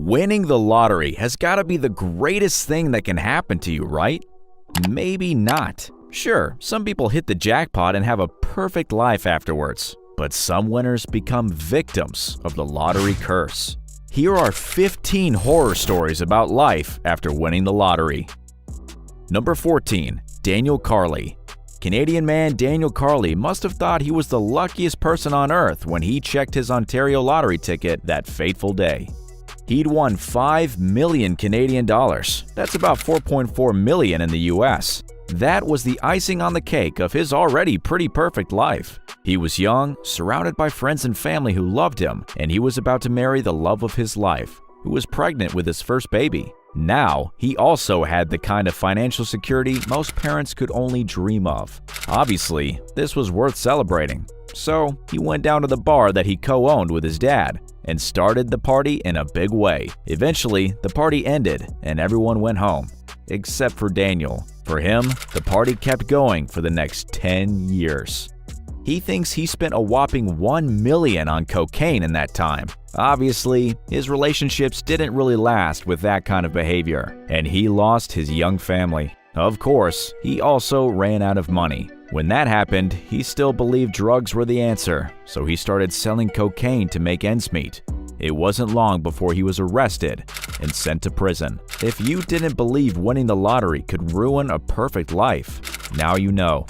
Winning the lottery has got to be the greatest thing that can happen to you, right? Maybe not. Sure, some people hit the jackpot and have a perfect life afterwards, but some winners become victims of the lottery curse. Here are 15 horror stories about life after winning the lottery. Number 14. Daniel Carley. Canadian man Daniel Carley must have thought he was the luckiest person on earth when he checked his Ontario lottery ticket that fateful day. He'd won 5 million Canadian dollars. That's about 4.4 million in the US. That was the icing on the cake of his already pretty perfect life. He was young, surrounded by friends and family who loved him, and he was about to marry the love of his life, who was pregnant with his first baby. Now, he also had the kind of financial security most parents could only dream of. Obviously, this was worth celebrating. So, he went down to the bar that he co-owned with his dad and started the party in a big way. Eventually, the party ended and everyone went home, except for Daniel. For him, the party kept going for the next 10 years. He thinks he spent a whopping $1 million on cocaine in that time. Obviously, his relationships didn't really last with that kind of behavior, and he lost his young family. Of course, he also ran out of money. When that happened, he still believed drugs were the answer, so he started selling cocaine to make ends meet. It wasn't long before he was arrested and sent to prison. If you didn't believe winning the lottery could ruin a perfect life, now you know.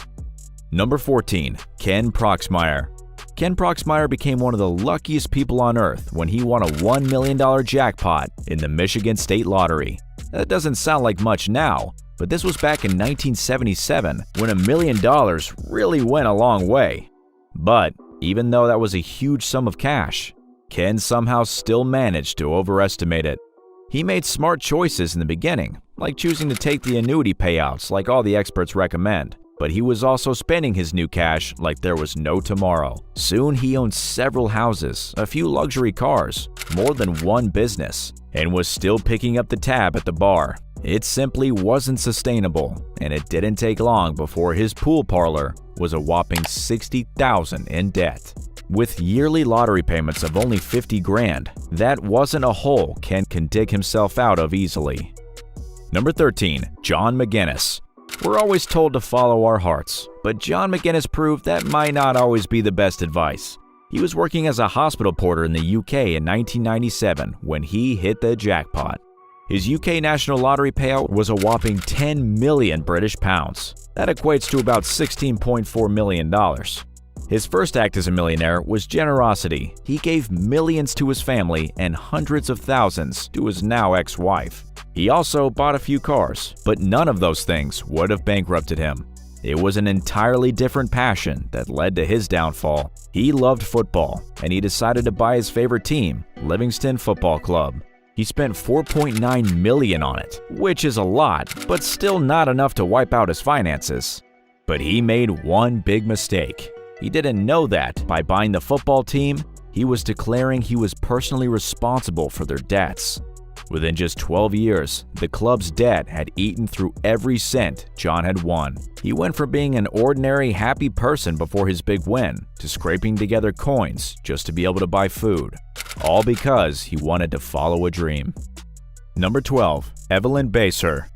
Number 14. Ken Proxmire. Ken Proxmire became one of the luckiest people on earth when he won a $1 million jackpot in the Michigan State Lottery. That doesn't sound like much now, but this was back in 1977 when $1 million really went a long way. But even though that was a huge sum of cash, Ken somehow still managed to overestimate it. He made smart choices in the beginning, like choosing to take the annuity payouts like all the experts recommend. But he was also spending his new cash like there was no tomorrow. Soon he owned several houses, a few luxury cars, more than one business, and was still picking up the tab at the bar. It simply wasn't sustainable, and it didn't take long before his pool parlor was a whopping $60,000 in debt. With yearly lottery payments of only $50,000, that wasn't a hole Ken can dig himself out of easily. Number 13. John McGinnis. We're always told to follow our hearts, but John McGinnis proved that might not always be the best advice. He was working as a hospital porter in the UK in 1997 when he hit the jackpot. His UK National Lottery payout was a whopping 10 million British pounds. That equates to about $16.4 million. His first act as a millionaire was generosity. He gave millions to his family and hundreds of thousands to his now ex-wife. He also bought a few cars, but none of those things would have bankrupted him. It was an entirely different passion that led to his downfall. He loved football, and he decided to buy his favorite team, Livingston Football Club. He spent $4.9 million on it, which is a lot, but still not enough to wipe out his finances. But he made one big mistake. He didn't know that by buying the football team, he was declaring he was personally responsible for their debts. Within just 12 years, the club's debt had eaten through every cent John had won. He went from being an ordinary, happy person before his big win to scraping together coins just to be able to buy food, all because he wanted to follow a dream. Number 12. Evelyn Baser.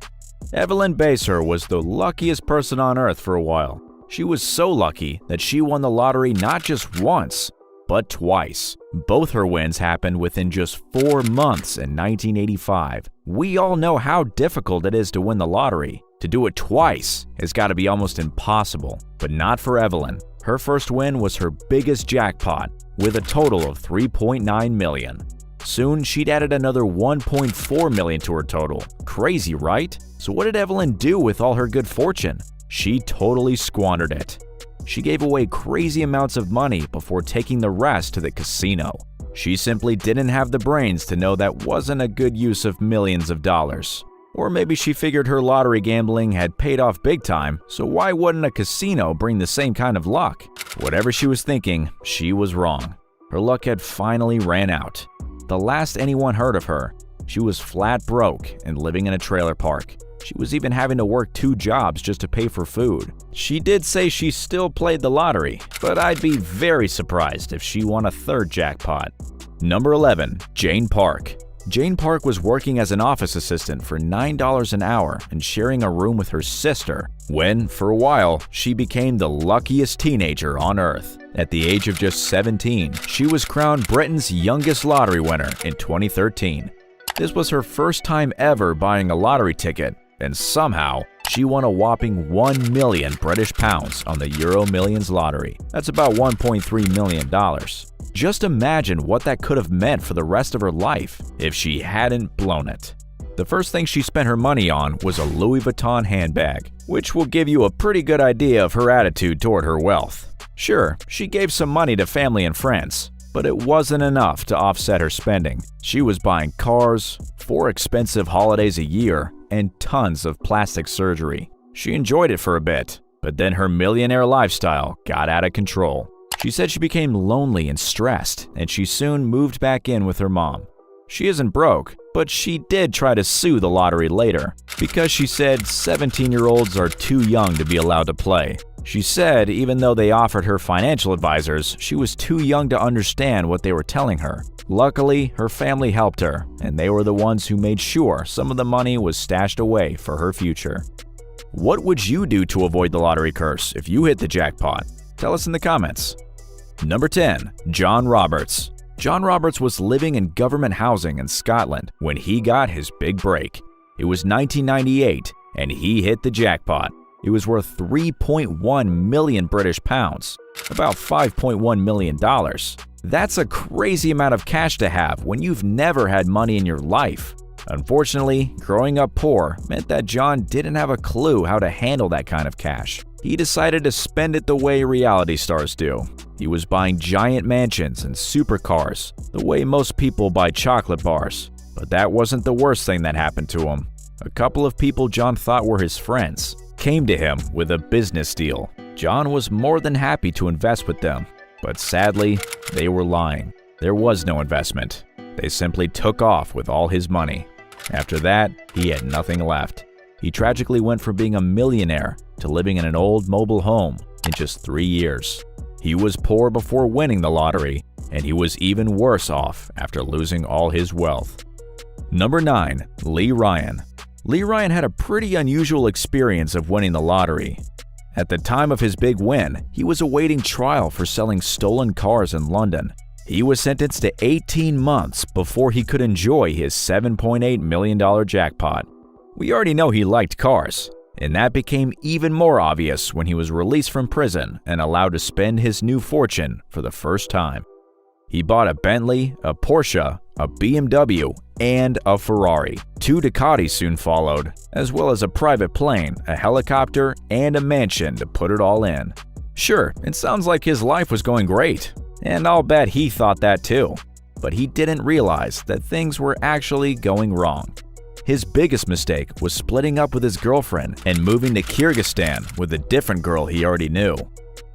Evelyn Baser was the luckiest person on earth for a while. She was so lucky that she won the lottery not just once, but twice. Both her wins happened within just 4 months in 1985. We all know how difficult it is to win the lottery. To do it twice has got to be almost impossible, but not for Evelyn. Her first win was her biggest jackpot, with a total of $3.9 million. Soon, she'd added another $1.4 million to her total. Crazy, right? So what did Evelyn do with all her good fortune? She totally squandered it. She gave away crazy amounts of money before taking the rest to the casino. She simply didn't have the brains to know that wasn't a good use of millions of dollars. Or maybe she figured her lottery gambling had paid off big time, so why wouldn't a casino bring the same kind of luck? Whatever she was thinking, she was wrong. Her luck had finally ran out. The last anyone heard of her, she was flat broke and living in a trailer park. She was even having to work 2 jobs just to pay for food. She did say she still played the lottery, but I'd be very surprised if she won a 3rd jackpot. Number 11. Jane Park. Jane Park was working as an office assistant for $9 an hour and sharing a room with her sister when, for a while, she became the luckiest teenager on Earth. At the age of just 17, she was crowned Britain's youngest lottery winner in 2013. This was her first time ever buying a lottery ticket, and somehow, she won a whopping 1 million British pounds on the Euro Millions lottery. That's about $1.3 million. Just imagine what that could have meant for the rest of her life if she hadn't blown it. The first thing she spent her money on was a Louis Vuitton handbag, which will give you a pretty good idea of her attitude toward her wealth. Sure, she gave some money to family and friends, but it wasn't enough to offset her spending. She was buying cars, 4 expensive holidays a year, and tons of plastic surgery. She enjoyed it for a bit, but then her millionaire lifestyle got out of control. She said she became lonely and stressed, and she soon moved back in with her mom. She isn't broke, but she did try to sue the lottery later, because she said 17-year-olds are too young to be allowed to play. She said even though they offered her financial advisors, she was too young to understand what they were telling her. Luckily, her family helped her, and they were the ones who made sure some of the money was stashed away for her future. What would you do to avoid the lottery curse if you hit the jackpot? Tell us in the comments. Number 10. John Roberts. John Roberts was living in government housing in Scotland when he got his big break. It was 1998, and he hit the jackpot. It was worth 3.1 million British pounds, about $5.1 million. That's a crazy amount of cash to have when you've never had money in your life. Unfortunately, growing up poor meant that John didn't have a clue how to handle that kind of cash. He decided to spend it the way reality stars do. He was buying giant mansions and supercars, the way most people buy chocolate bars. But that wasn't the worst thing that happened to him. A couple of people John thought were his friends came to him with a business deal. John was more than happy to invest with them, but sadly, they were lying. There was no investment. They simply took off with all his money. After that, he had nothing left. He tragically went from being a millionaire to living in an old mobile home in just 3 years. He was poor before winning the lottery, and he was even worse off after losing all his wealth. Number 9. Lee Ryan. Lee Ryan had a pretty unusual experience of winning the lottery. At the time of his big win, he was awaiting trial for selling stolen cars in London. He was sentenced to 18 months before he could enjoy his $7.8 million jackpot. We already know he liked cars, and that became even more obvious when he was released from prison and allowed to spend his new fortune for the first time. He bought a Bentley, a Porsche, a BMW, and a Ferrari. 2 Ducatis soon followed, as well as a private plane, a helicopter, and a mansion to put it all in. Sure, it sounds like his life was going great, and I'll bet he thought that too. But he didn't realize that things were actually going wrong. His biggest mistake was splitting up with his girlfriend and moving to Kyrgyzstan with a different girl he already knew.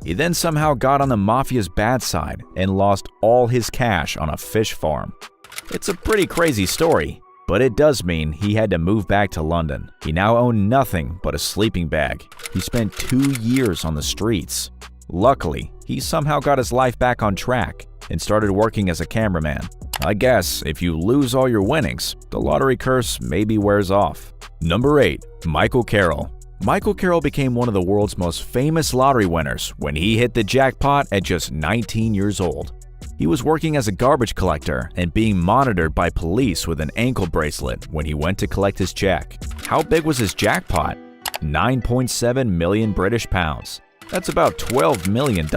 He then somehow got on the mafia's bad side and lost all his cash on a fish farm. It's a pretty crazy story, but it does mean he had to move back to London. He now owned nothing but a sleeping bag. He spent 2 years on the streets. Luckily, he somehow got his life back on track and started working as a cameraman. I guess if you lose all your winnings, the lottery curse maybe wears off. Number 8. Michael Carroll. Michael Carroll became one of the world's most famous lottery winners when he hit the jackpot at just 19 years old. He was working as a garbage collector and being monitored by police with an ankle bracelet when he went to collect his check. How big was his jackpot? 9.7 million British pounds. That's about $12 million.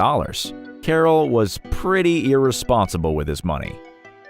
Carroll was pretty irresponsible with his money.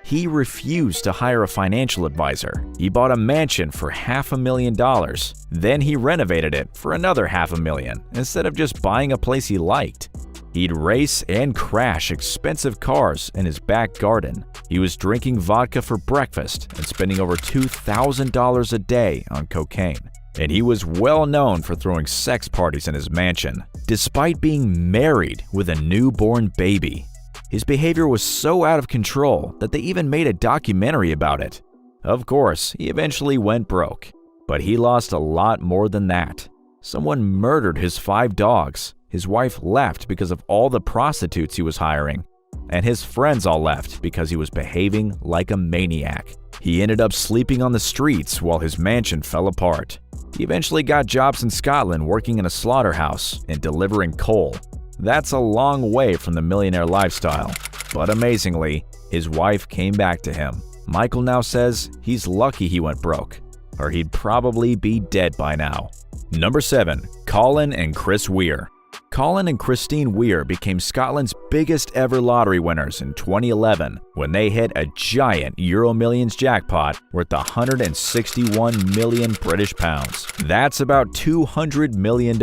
He refused to hire a financial advisor. He bought a mansion for $500,000. Then he renovated it for another $500,000 instead of just buying a place he liked. He'd race and crash expensive cars in his back garden. He was drinking vodka for breakfast and spending over $2,000 a day on cocaine. And he was well known for throwing sex parties in his mansion, despite being married with a newborn baby. His behavior was so out of control that they even made a documentary about it. Of course, he eventually went broke, but he lost a lot more than that. Someone murdered his 5 dogs. His wife left because of all the prostitutes he was hiring, and his friends all left because he was behaving like a maniac. He ended up sleeping on the streets while his mansion fell apart. He eventually got jobs in Scotland working in a slaughterhouse and delivering coal. That's a long way from the millionaire lifestyle. But amazingly, his wife came back to him. Michael now says he's lucky he went broke, or he'd probably be dead by now. Number 7. Colin and Chris Weir. Colin and Christine Weir became Scotland's biggest ever lottery winners in 2011 when they hit a giant Euro Millions jackpot worth 161 million British pounds. That's about $200 million.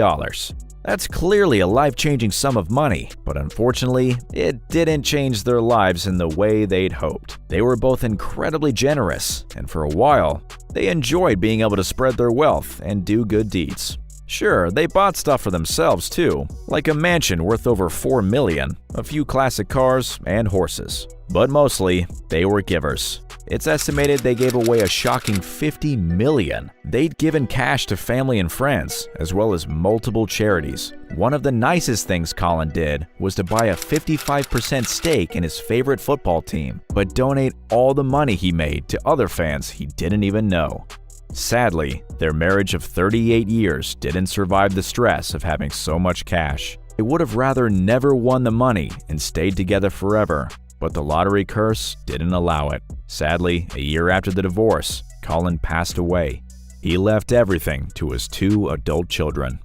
That's clearly a life-changing sum of money, but unfortunately, it didn't change their lives in the way they'd hoped. They were both incredibly generous, and for a while, they enjoyed being able to spread their wealth and do good deeds. Sure, they bought stuff for themselves too, like a mansion worth over $4 million, a few classic cars, and horses. But mostly, they were givers. It's estimated they gave away a shocking $50 million. They'd given cash to family and friends, as well as multiple charities. One of the nicest things Colin did was to buy a 55% stake in his favorite football team, but donate all the money he made to other fans he didn't even know. Sadly, their marriage of 38 years didn't survive the stress of having so much cash. They would have rather never won the money and stayed together forever, but the lottery curse didn't allow it. Sadly, a year after the divorce, Colin passed away. He left everything to his 2 adult children.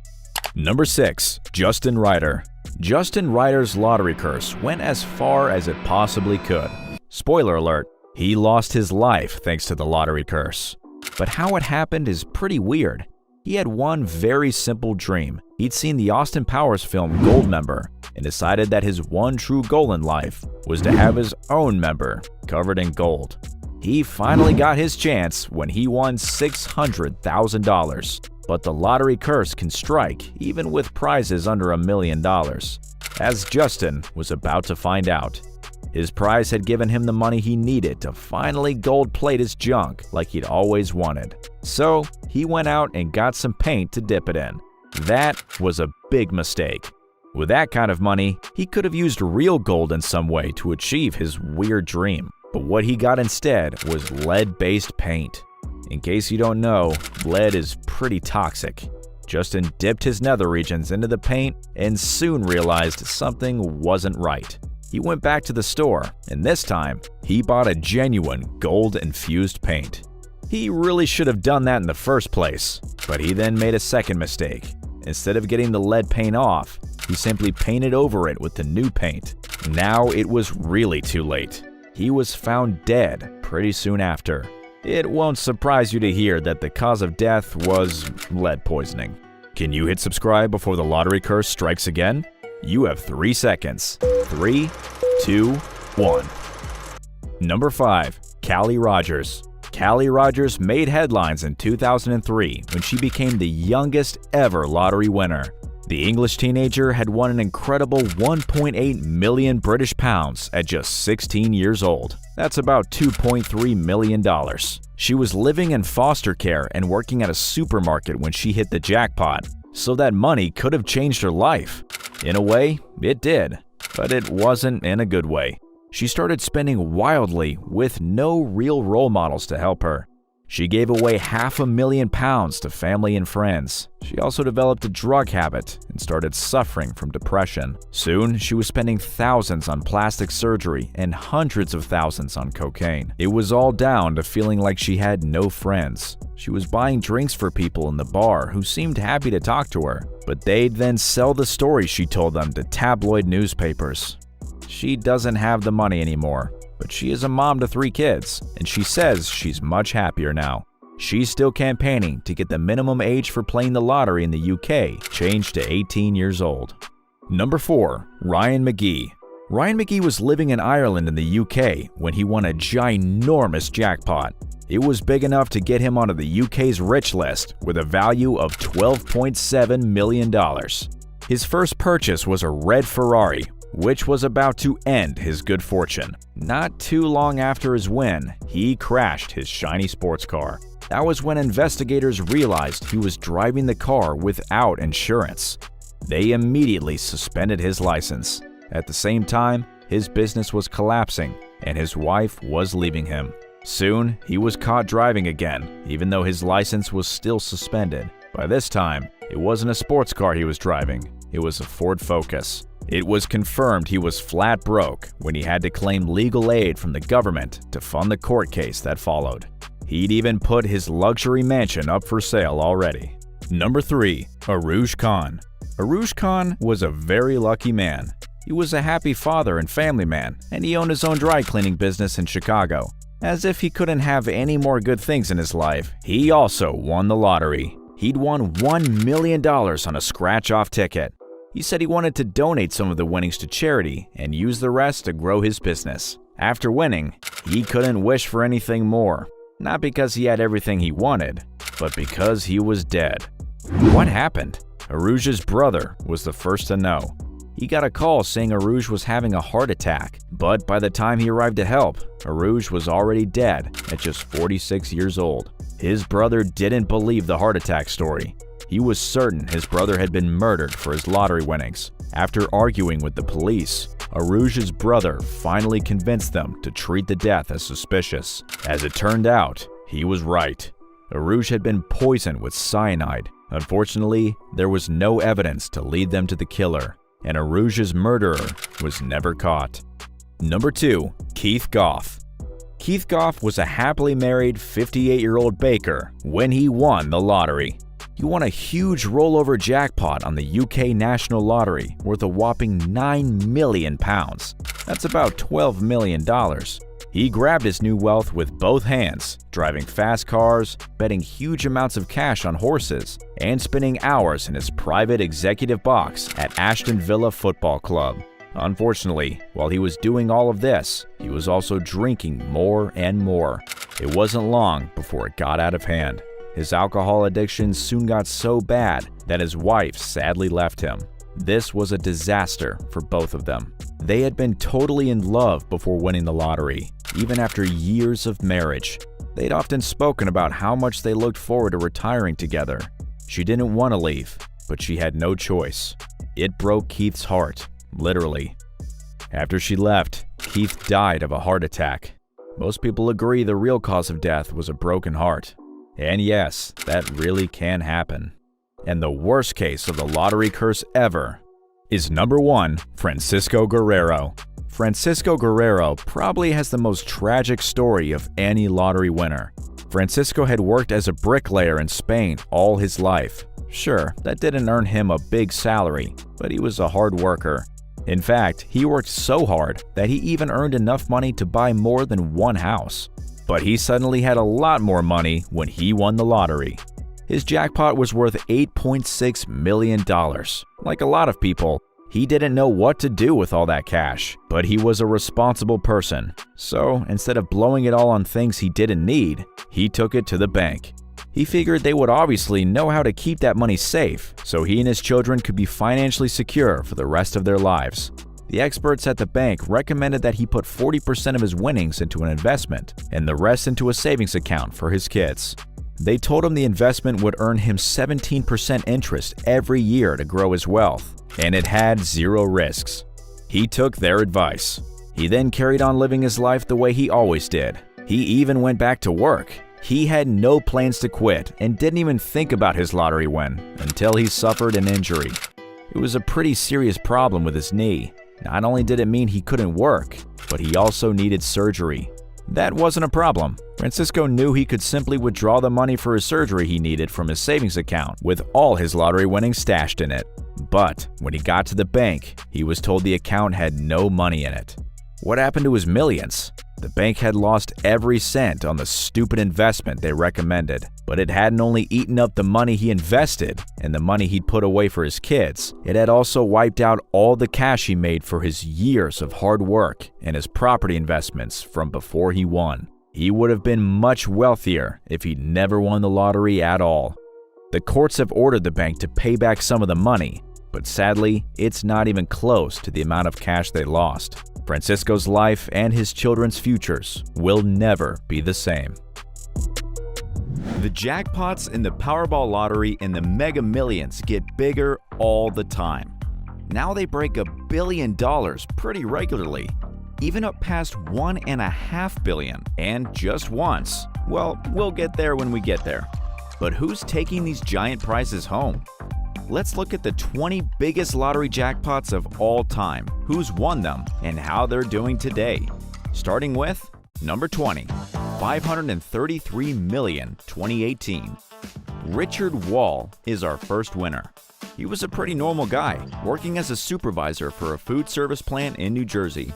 Number 6. Justin Ryder. Justin Ryder's lottery curse went as far as it possibly could. Spoiler alert, he lost his life thanks to the lottery curse. But how it happened is pretty weird. He had one very simple dream. He'd seen the Austin Powers film Goldmember and decided that his one true goal in life was to have his own member covered in gold. He finally got his chance when he won $600,000. But the lottery curse can strike even with prizes under $1 million, as Justin was about to find out. His prize had given him the money he needed to finally gold-plate his junk like he'd always wanted. So he went out and got some paint to dip it in. That was a big mistake. With that kind of money, he could have used real gold in some way to achieve his weird dream. But what he got instead was lead-based paint. In case you don't know, lead is pretty toxic. Justin dipped his nether regions into the paint and soon realized something wasn't right. He went back to the store, and this time, he bought a genuine gold-infused paint. He really should have done that in the first place, but he then made a second mistake. Instead of getting the lead paint off, he simply painted over it with the new paint. Now it was really too late. He was found dead pretty soon after. It won't surprise you to hear that the cause of death was lead poisoning. Can you hit subscribe before the lottery curse strikes again? You have 3 seconds. 3, 2, 1. Number 5. Callie Rogers. Callie Rogers made headlines in 2003 when she became the youngest ever lottery winner. The English teenager had won an incredible 1.8 million British pounds at just 16 years old. That's about $2.3 million. She was living in foster care and working at a supermarket when she hit the jackpot, so that money could have changed her life. In a way, it did, but it wasn't in a good way. She started spending wildly with no real role models to help her. She gave away £500,000 to family and friends. She also developed a drug habit and started suffering from depression. Soon, she was spending thousands on plastic surgery and hundreds of thousands on cocaine. It was all down to feeling like she had no friends. She was buying drinks for people in the bar who seemed happy to talk to her, but they'd then sell the stories she told them to tabloid newspapers. She doesn't have the money anymore, but she is a mom to 3 kids, and she says she's much happier now. She's still campaigning to get the minimum age for playing the lottery in the UK changed to 18 years old. Number 4. Ryan McGee. Ryan McGee was living in Ireland in the UK when he won a ginormous jackpot. It was big enough to get him onto the UK's rich list with a value of $12.7 million. His first purchase was a red Ferrari, which was about to end his good fortune. Not too long after his win, he crashed his shiny sports car. That was when investigators realized he was driving the car without insurance. They immediately suspended his license. At the same time, his business was collapsing and his wife was leaving him. Soon, he was caught driving again, even though his license was still suspended. By this time, it wasn't a sports car he was driving, it was a Ford Focus. It was confirmed he was flat broke when he had to claim legal aid from the government to fund the court case that followed. He'd even put his luxury mansion up for sale already. Number 3. Aruj Khan. Aruj Khan was a very lucky man. He was a happy father and family man, and he owned his own dry cleaning business in Chicago. As if he couldn't have any more good things in his life, he also won the lottery. He'd won $1 million on a scratch-off ticket. He said he wanted to donate some of the winnings to charity and use the rest to grow his business. After winning, he couldn't wish for anything more. Not because he had everything he wanted, but because he was dead. What happened? Aruj's brother was the first to know. He got a call saying Aruj was having a heart attack, but by the time he arrived to help, Aruj was already dead at just 46 years old. His brother didn't believe the heart attack story. He was certain his brother had been murdered for his lottery winnings. After arguing with the police, Aruj's brother finally convinced them to treat the death as suspicious. As it turned out, he was right. Aruj had been poisoned with cyanide. Unfortunately, there was no evidence to lead them to the killer, and Aruj's murderer was never caught. Number 2. Keith Goff. Keith Goff was a happily married 58-year-old baker when he won the lottery. He won a huge rollover jackpot on the UK National Lottery worth a whopping £9 million. That's about $12 million. He grabbed his new wealth with both hands, driving fast cars, betting huge amounts of cash on horses, and spending hours in his private executive box at Aston Villa Football Club. Unfortunately, while he was doing all of this, he was also drinking more and more. It wasn't long before it got out of hand. His alcohol addiction soon got so bad that his wife sadly left him. This was a disaster for both of them. They had been totally in love before winning the lottery, even after years of marriage. They'd often spoken about how much they looked forward to retiring together. She didn't want to leave, but she had no choice. It broke Keith's heart, literally. After she left, Keith died of a heart attack. Most people agree the real cause of death was a broken heart. And yes, that really can happen. And the worst case of the lottery curse ever is number 1, Francisco Guerrero. Francisco Guerrero probably has the most tragic story of any lottery winner. Francisco had worked as a bricklayer in Spain all his life. Sure, that didn't earn him a big salary, but he was a hard worker. In fact, he worked so hard that he even earned enough money to buy more than one house. But he suddenly had a lot more money when he won the lottery. His jackpot was worth $8.6 million. Like a lot of people, he didn't know what to do with all that cash, but he was a responsible person. So instead of blowing it all on things he didn't need, he took it to the bank. He figured they would obviously know how to keep that money safe, so he and his children could be financially secure for the rest of their lives. The experts at the bank recommended that he put 40% of his winnings into an investment and the rest into a savings account for his kids. They told him the investment would earn him 17% interest every year to grow his wealth, and it had zero risks. He took their advice. He then carried on living his life the way he always did. He even went back to work. He had no plans to quit and didn't even think about his lottery win until he suffered an injury. It was a pretty serious problem with his knee. Not only did it mean he couldn't work, but he also needed surgery. That wasn't a problem. Francisco knew he could simply withdraw the money for his surgery he needed from his savings account with all his lottery winnings stashed in it. But when he got to the bank, he was told the account had no money in it. What happened to his millions? The bank had lost every cent on the stupid investment they recommended, but it hadn't only eaten up the money he invested and the money he'd put away for his kids, it had also wiped out all the cash he made for his years of hard work and his property investments from before he won. He would have been much wealthier if he'd never won the lottery at all. The courts have ordered the bank to pay back some of the money, but sadly, it's not even close to the amount of cash they lost. Francisco's life and his children's futures will never be the same. The jackpots in the Powerball lottery and the Mega Millions get bigger all the time. Now they break $1 billion pretty regularly. even up past $1.5 billion, and just once. Well, we'll get there when we get there. But who's taking these giant prizes home? Let's look at the 20 biggest lottery jackpots of all time, who's won them, and how they're doing today. Starting with number 20, $533 million, 2018. Richard Wall is our first winner. He was a pretty normal guy, working as a supervisor for a food service plant in New Jersey.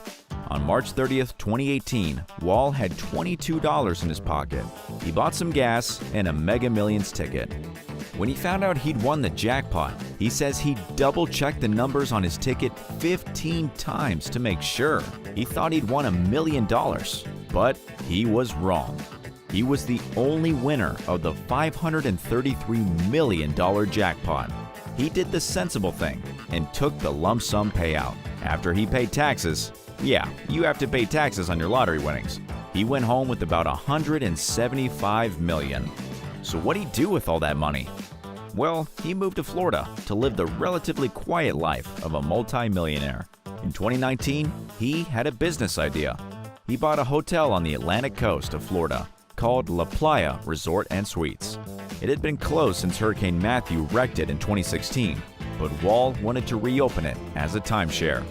On March 30th, 2018, Wall had $22 in his pocket. He bought some gas and a Mega Millions ticket. When he found out he'd won the jackpot, he says he double-checked the numbers on his ticket 15 times to make sure. He thought he'd won $1 million, but he was wrong. He was the only winner of the $533 million jackpot. He did the sensible thing and took the lump sum payout. After he paid taxes, yeah, you have to pay taxes on your lottery winnings, he went home with about $175 million. So what'd he do with all that money? Well, he moved to Florida to live the relatively quiet life of a multi-millionaire. In 2019, he had a business idea. He bought a hotel on the Atlantic coast of Florida called La Playa Resort and Suites. It had been closed since Hurricane Matthew wrecked it in 2016, but Wall wanted to reopen it as a timeshare.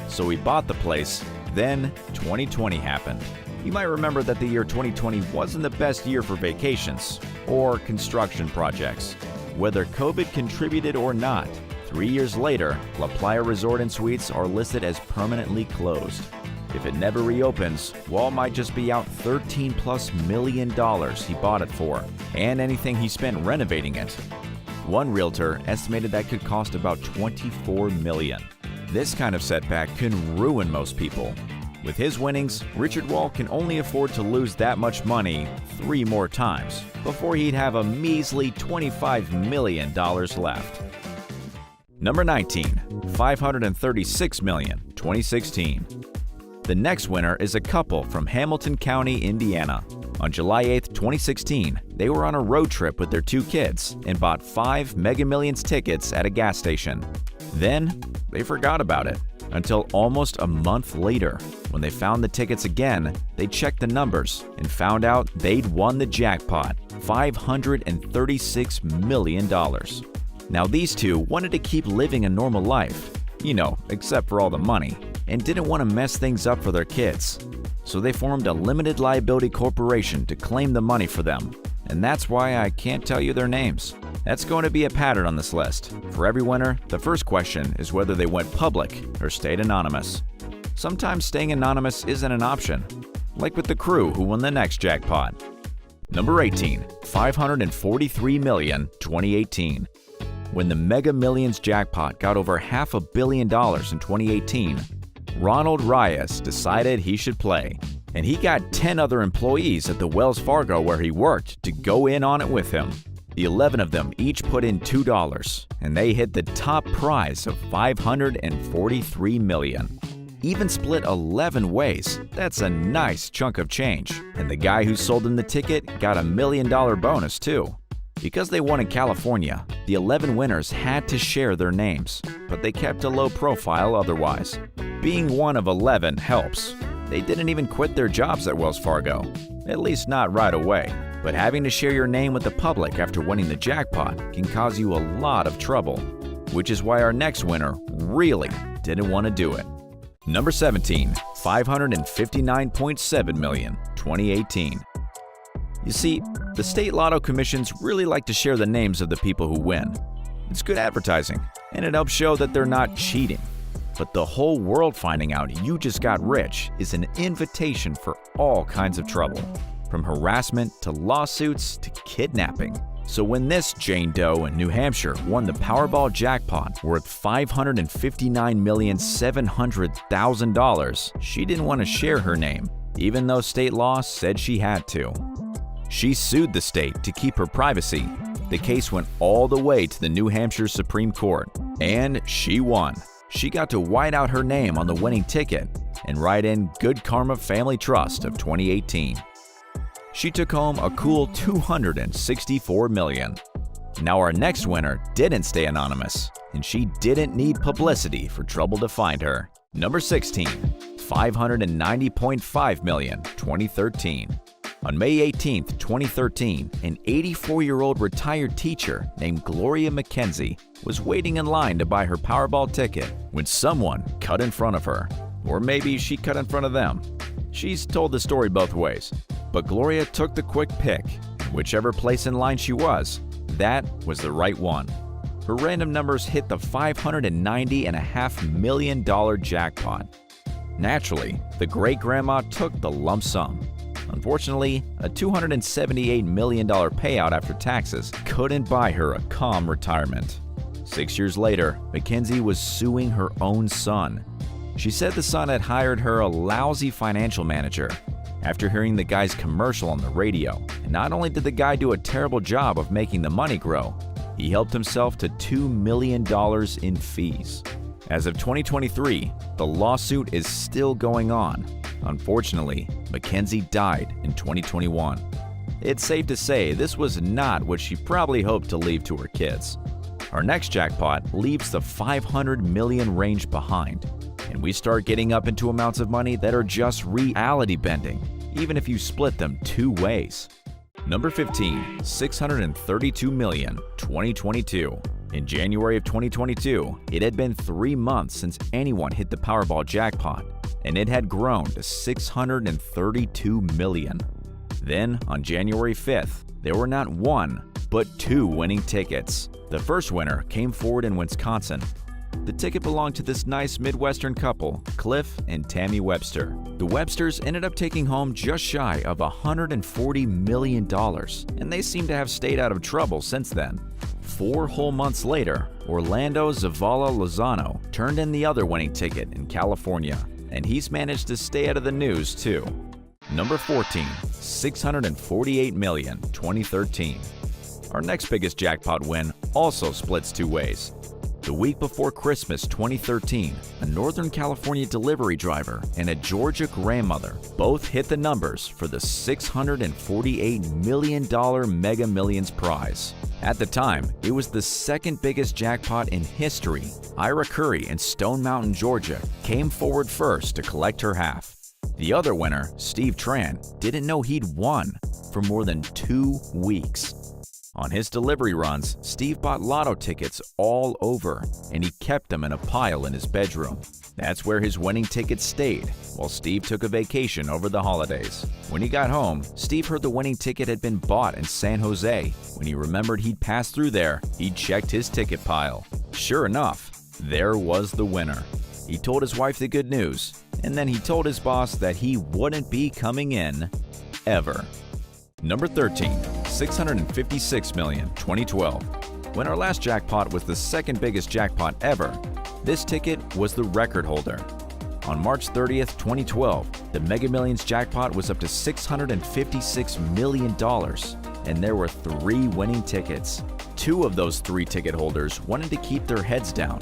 So he bought the place. Then 2020 happened. You might remember that the year 2020 wasn't the best year for vacations or construction projects. Whether COVID contributed or not, 3 years later, La Playa Resort and Suites are listed as permanently closed. If it never reopens, Wall might just be out $13+ million he bought it for, and anything he spent renovating it. One realtor estimated that could cost about $24 million. This kind of setback can ruin most people. With his winnings, Richard Wall can only afford to lose that much money 3 more times before he'd have a measly $25 million left. Number 19, $536 million, 2016. The next winner is a couple from Hamilton County, Indiana. On July 8, 2016, they were on a road trip with their 2 kids and bought 5 Mega Millions tickets at a gas station. Then, they forgot about it until almost a month later. When they found the tickets again, they checked the numbers and found out they'd won the jackpot, $536 million. Now these two wanted to keep living a normal life, except for all the money, and didn't want to mess things up for their kids. So they formed a limited liability corporation to claim the money for them. And that's why I can't tell you their names. That's going to be a pattern on this list. For every winner, the first question is whether they went public or stayed anonymous. Sometimes staying anonymous isn't an option, like with the crew who won the next jackpot. Number 18, $543 million, 2018. When the Mega Millions jackpot got over $500 million in 2018, Ronald Reyes decided he should play, and he got 10 other employees at the Wells Fargo where he worked to go in on it with him. The 11 of them each put in $2, and they hit the top prize of $543 million. Even split 11 ways. That's a nice chunk of change, and the guy who sold them the ticket got $1 million bonus too. Because they won in California, the 11 winners had to share their names, but they kept a low profile otherwise. Being one of 11 helps. They didn't even quit their jobs at Wells Fargo, at least not right away. But having to share your name with the public after winning the jackpot can cause you a lot of trouble, which is why our next winner really didn't want to do it. Number 17, $559.7 million, 2018. You see, the state lotto commissions really like to share the names of the people who win. It's good advertising, and it helps show that they're not cheating. But the whole world finding out you just got rich is an invitation for all kinds of trouble, from harassment to lawsuits to kidnapping. So when this Jane Doe in New Hampshire won the Powerball jackpot worth $559,700,000, she didn't want to share her name, even though state law said she had to. She sued the state to keep her privacy. The case went all the way to the New Hampshire Supreme Court, and she won. She got to white out her name on the winning ticket and write in Good Karma Family Trust of 2018. She took home a cool $264 million. Now our next winner didn't stay anonymous, and she didn't need publicity for trouble to find her. Number 16, $590.5 million, 2013. On May 18, 2013, an 84-year-old retired teacher named Gloria McKenzie was waiting in line to buy her Powerball ticket when someone cut in front of her. Or maybe she cut in front of them. She's told the story both ways, but Gloria took the quick pick. Whichever place in line she was, that was the right one. Her random numbers hit the $590.5 million jackpot. Naturally, the great-grandma took the lump sum. Unfortunately, a $278 million payout after taxes couldn't buy her a calm retirement. 6 years later, Mackenzie was suing her own son. She said the son had hired her a lousy financial manager. After hearing the guy's commercial on the radio, and not only did the guy do a terrible job of making the money grow, he helped himself to $2 million in fees. As of 2023, the lawsuit is still going on. Unfortunately, Mackenzie died in 2021. It's safe to say this was not what she probably hoped to leave to her kids. Our next jackpot leaves the 500 million range behind, and we start getting up into amounts of money that are just reality bending, even if you split them two ways. Number 15, $632 million, 2022. In January of 2022, it had been 3 months since anyone hit the Powerball jackpot, and it had grown to $632 million. Then, on January 5th, there were not one, but two winning tickets. The first winner came forward in Wisconsin. The ticket belonged to this nice Midwestern couple, Cliff and Tammy Webster. The Websters ended up taking home just shy of $140 million, and they seem to have stayed out of trouble since then. 4 whole months later, Orlando Zavala Lozano turned in the other winning ticket in California, and he's managed to stay out of the news too. Number 14, $648 million, 2013. Our next biggest jackpot win also splits two ways. The week before Christmas 2013, a Northern California delivery driver and a Georgia grandmother both hit the numbers for the $648 million Mega Millions prize. At the time, it was the second biggest jackpot in history. Ira Curry in Stone Mountain, Georgia, came forward first to collect her half. The other winner, Steve Tran, didn't know he'd won for more than 2 weeks. On his delivery runs, Steve bought lotto tickets all over, and he kept them in a pile in his bedroom. That's where his winning tickets stayed, while Steve took a vacation over the holidays. When he got home, Steve heard the winning ticket had been bought in San Jose. When he remembered he'd passed through there, he checked his ticket pile. Sure enough, there was the winner. He told his wife the good news, and then he told his boss that he wouldn't be coming in ever. Number 13, $656 million, 2012. When our last jackpot was the second biggest jackpot ever, this ticket was the record holder. On March 30th, 2012, the Mega Millions jackpot was up to $656 million, and there were 3 winning tickets. 2 of those 3 ticket holders wanted to keep their heads down.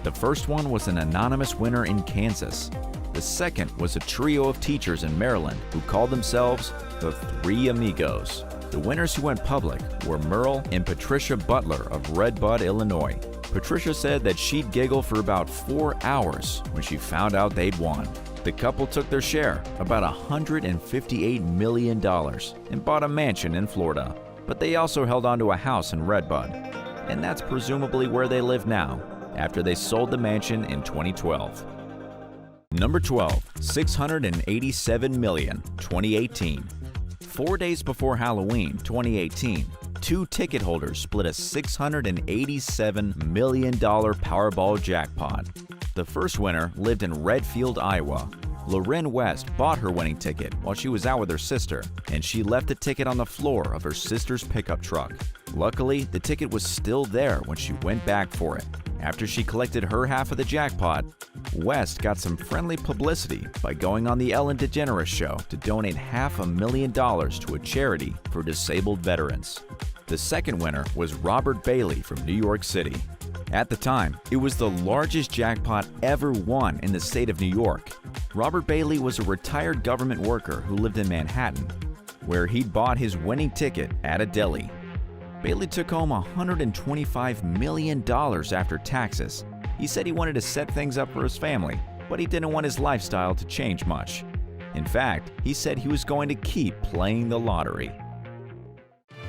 The first one was an anonymous winner in Kansas. The second was a trio of teachers in Maryland who called themselves the Three Amigos. The winners who went public were Merle and Patricia Butler of Red Bud, Illinois. Patricia said that she'd giggle for about 4 hours when she found out they'd won. The couple took their share, about $158 million, and bought a mansion in Florida. But they also held onto a house in Red Bud, and that's presumably where they live now, after they sold the mansion in 2012. Number 12, $687 million, 2018. 4 days before Halloween 2018, 2 ticket holders split a $687 million Powerball jackpot. The first winner lived in Redfield, Iowa. Loren West bought her winning ticket while she was out with her sister, and she left the ticket on the floor of her sister's pickup truck. Luckily, the ticket was still there when she went back for it. After she collected her half of the jackpot, West got some friendly publicity by going on the Ellen DeGeneres show to donate $500,000 to a charity for disabled veterans. The second winner was Robert Bailey from New York City. At the time, it was the largest jackpot ever won in the state of New York. Robert Bailey was a retired government worker who lived in Manhattan, where he'd bought his winning ticket at a deli. Bailey took home $125 million after taxes. He said he wanted to set things up for his family, but he didn't want his lifestyle to change much. In fact, he said he was going to keep playing the lottery.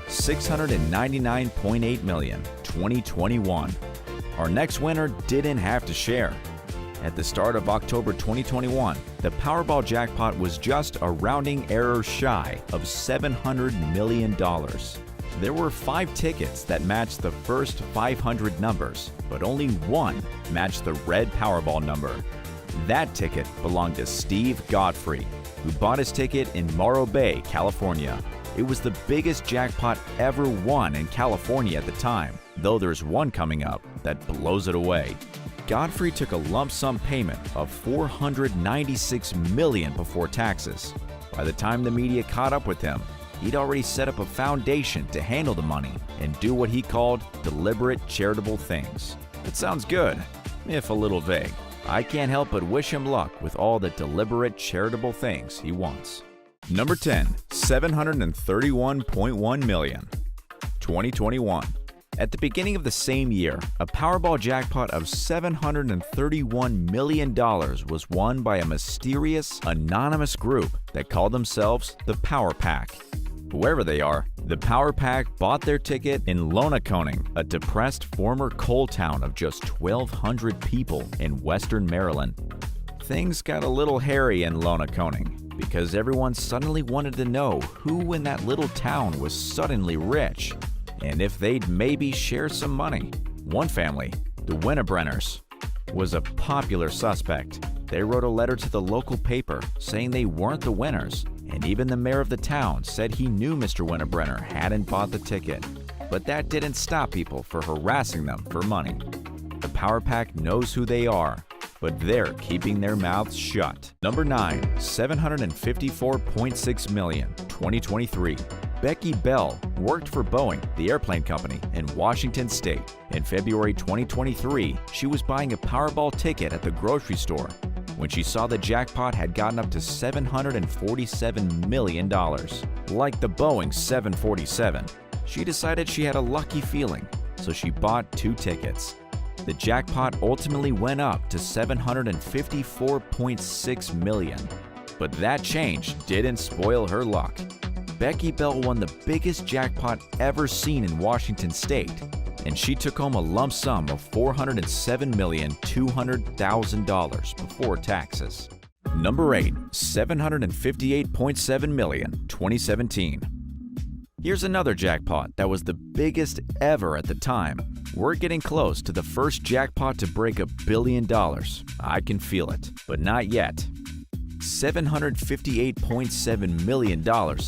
699.8 million, 2021. Our next winner didn't have to share. At the start of October 2021, the Powerball jackpot was just a rounding error shy of $700 million. There were 5 tickets that matched the first 500 numbers, but only one matched the red Powerball number. That ticket belonged to Steve Godfrey, who bought his ticket in Morro Bay, California. It was the biggest jackpot ever won in California at the time, though there's one coming up that blows it away. Godfrey took a lump sum payment of $496 million before taxes. By the time the media caught up with him, he'd already set up a foundation to handle the money and do what he called deliberate charitable things. It sounds good, if a little vague. I can't help but wish him luck with all the deliberate charitable things he wants. Number 10, 731.1 million, 2021. At the beginning of the same year, a Powerball jackpot of $731 million was won by a mysterious, anonymous group that called themselves the Power Pack. Whoever they are, the Power Pack bought their ticket in Lonaconing, a depressed former coal town of just 1,200 people in western Maryland. Things got a little hairy in Lonaconing because everyone suddenly wanted to know who in that little town was suddenly rich, and if they'd maybe share some money. One family, the Winnebrenners, was a popular suspect. They wrote a letter to the local paper saying they weren't the winners, and even the mayor of the town said he knew Mr. Winebrenner hadn't bought the ticket. But that didn't stop people from harassing them for money. The Power Pack knows who they are, but they're keeping their mouths shut. Number 9, 754.6 million, 2023. Becky Bell worked for Boeing, the airplane company, in Washington State. In February 2023, she was buying a Powerball ticket at the grocery store when she saw the jackpot had gotten up to $747 million. Like the Boeing 747, she decided she had a lucky feeling, so she bought 2 tickets. The jackpot ultimately went up to $754.6 million. But that change didn't spoil her luck. Becky Bell won the biggest jackpot ever seen in Washington State, and she took home a lump sum of $407,200,000 before taxes. Number 8, 758.7 million, 2017. Here's another jackpot that was the biggest ever at the time. We're getting close to the first jackpot to break $1 billion. I can feel it, but not yet. $758.7 million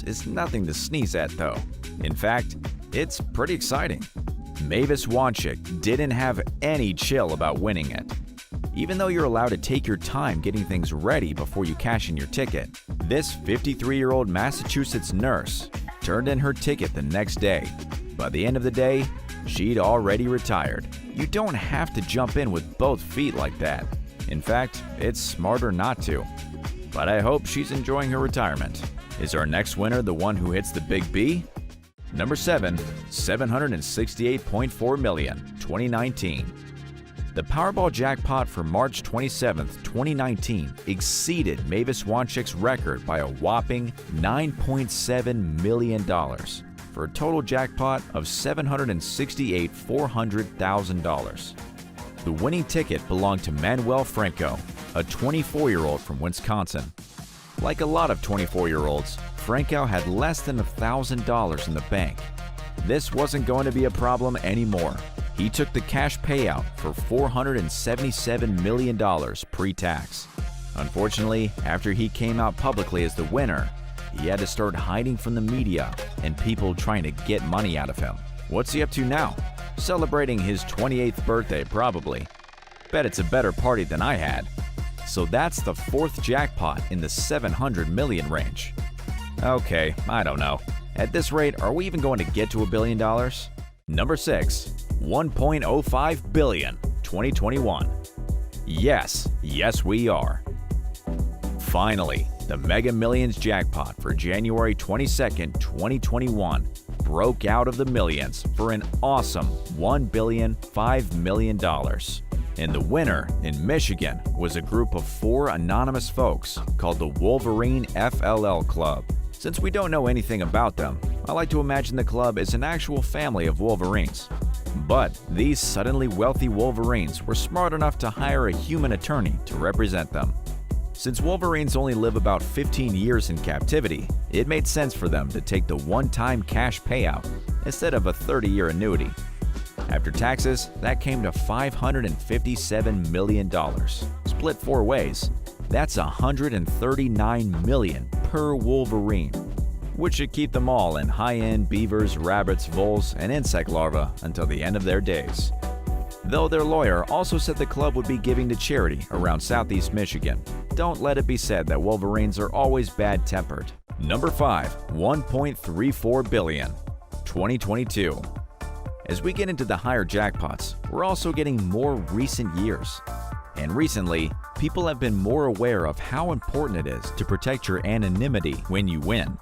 is nothing to sneeze at, though. In fact, it's pretty exciting. Mavis Wanchik didn't have any chill about winning it. Even though you're allowed to take your time getting things ready before you cash in your ticket, this 53-year-old Massachusetts nurse turned in her ticket the next day. By the end of the day, she'd already retired. You don't have to jump in with both feet like that. In fact, it's smarter not to. But I hope she's enjoying her retirement. Is our next winner the one who hits the big B? Number 7, 768.4 million, 2019. The Powerball jackpot for March 27, 2019 exceeded Mavis Wanchik's record by a whopping $9.7 million for a total jackpot of $768,400,000. The winning ticket belonged to Manuel Franco, a 24-year-old from Wisconsin. Like a lot of 24-year-olds, Franco had less than $1,000 in the bank. This wasn't going to be a problem anymore. He took the cash payout for $477 million pre-tax. Unfortunately, after he came out publicly as the winner, he had to start hiding from the media and people trying to get money out of him. What's he up to now? Celebrating his 28th birthday, probably. Bet it's a better party than I had. So that's the 4th jackpot in the 700 million range. Okay, I don't know. At this rate, are we even going to get to $1 billion? Number 6, 1.05 billion, 2021. Yes, we are. Finally, the Mega Millions jackpot for January 22nd, 2021 broke out of the millions for an awesome $1,005 million. And the winner in Michigan was a group of 4 anonymous folks called the Wolverine FLL Club. Since we don't know anything about them, I like to imagine the club is an actual family of Wolverines. But these suddenly wealthy Wolverines were smart enough to hire a human attorney to represent them. Since Wolverines only live about 15 years in captivity, it made sense for them to take the one-time cash payout instead of a 30-year annuity. After taxes, that came to $557 million. Split 4 ways, that's $139 million per Wolverine, which should keep them all in high-end beavers, rabbits, voles, and insect larvae until the end of their days. Though their lawyer also said the club would be giving to charity around Southeast Michigan. Don't let it be said that Wolverines are always bad-tempered. Number 5. 1.34 billion. 2022. As we get into the higher jackpots, we're also getting more recent years. And recently, people have been more aware of how important it is to protect your anonymity when you win,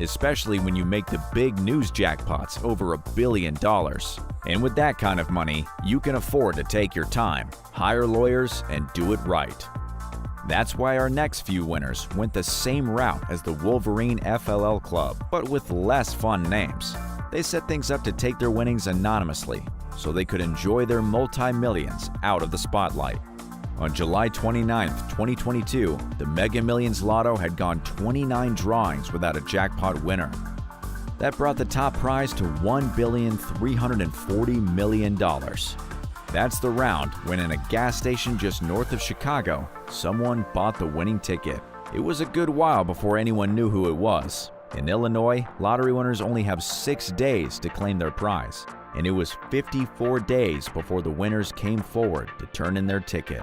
especially when you make the big news jackpots over $1 billion. And with that kind of money, you can afford to take your time, hire lawyers, and do it right. That's why our next few winners went the same route as the Wolverine FLL Club, but with less fun names. They set things up to take their winnings anonymously, so they could enjoy their multi-millions out of the spotlight. On July 29, 2022, the Mega Millions Lotto had gone 29 drawings without a jackpot winner. That brought the top prize to $1,340 million. That's the round when in a gas station just north of Chicago, someone bought the winning ticket. It was a good while before anyone knew who it was. In Illinois, lottery winners only have 6 days to claim their prize, and it was 54 days before the winners came forward to turn in their ticket.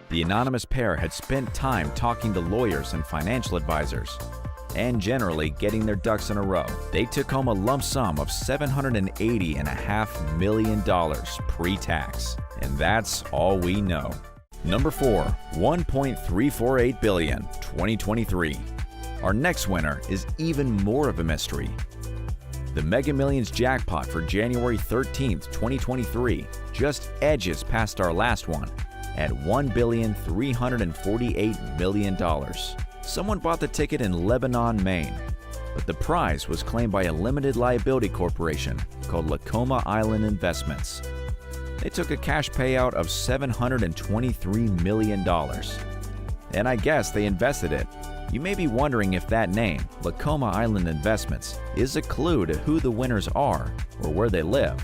The anonymous pair had spent time talking to lawyers and financial advisors, and generally getting their ducks in a row. They took home a lump sum of $780.5 million pre-tax, and that's all we know. Number 4. 1.348 billion. 2023. Our next winner is even more of a mystery. The Mega Millions jackpot for January 13, 2023 just edges past our last one at $1,348 million. Someone bought the ticket in Lebanon, Maine, but the prize was claimed by a limited liability corporation called Lacoma Island Investments. They took a cash payout of $723 million, and I guess they invested it. You may be wondering if that name, Lacoma Island Investments, is a clue to who the winners are or where they live.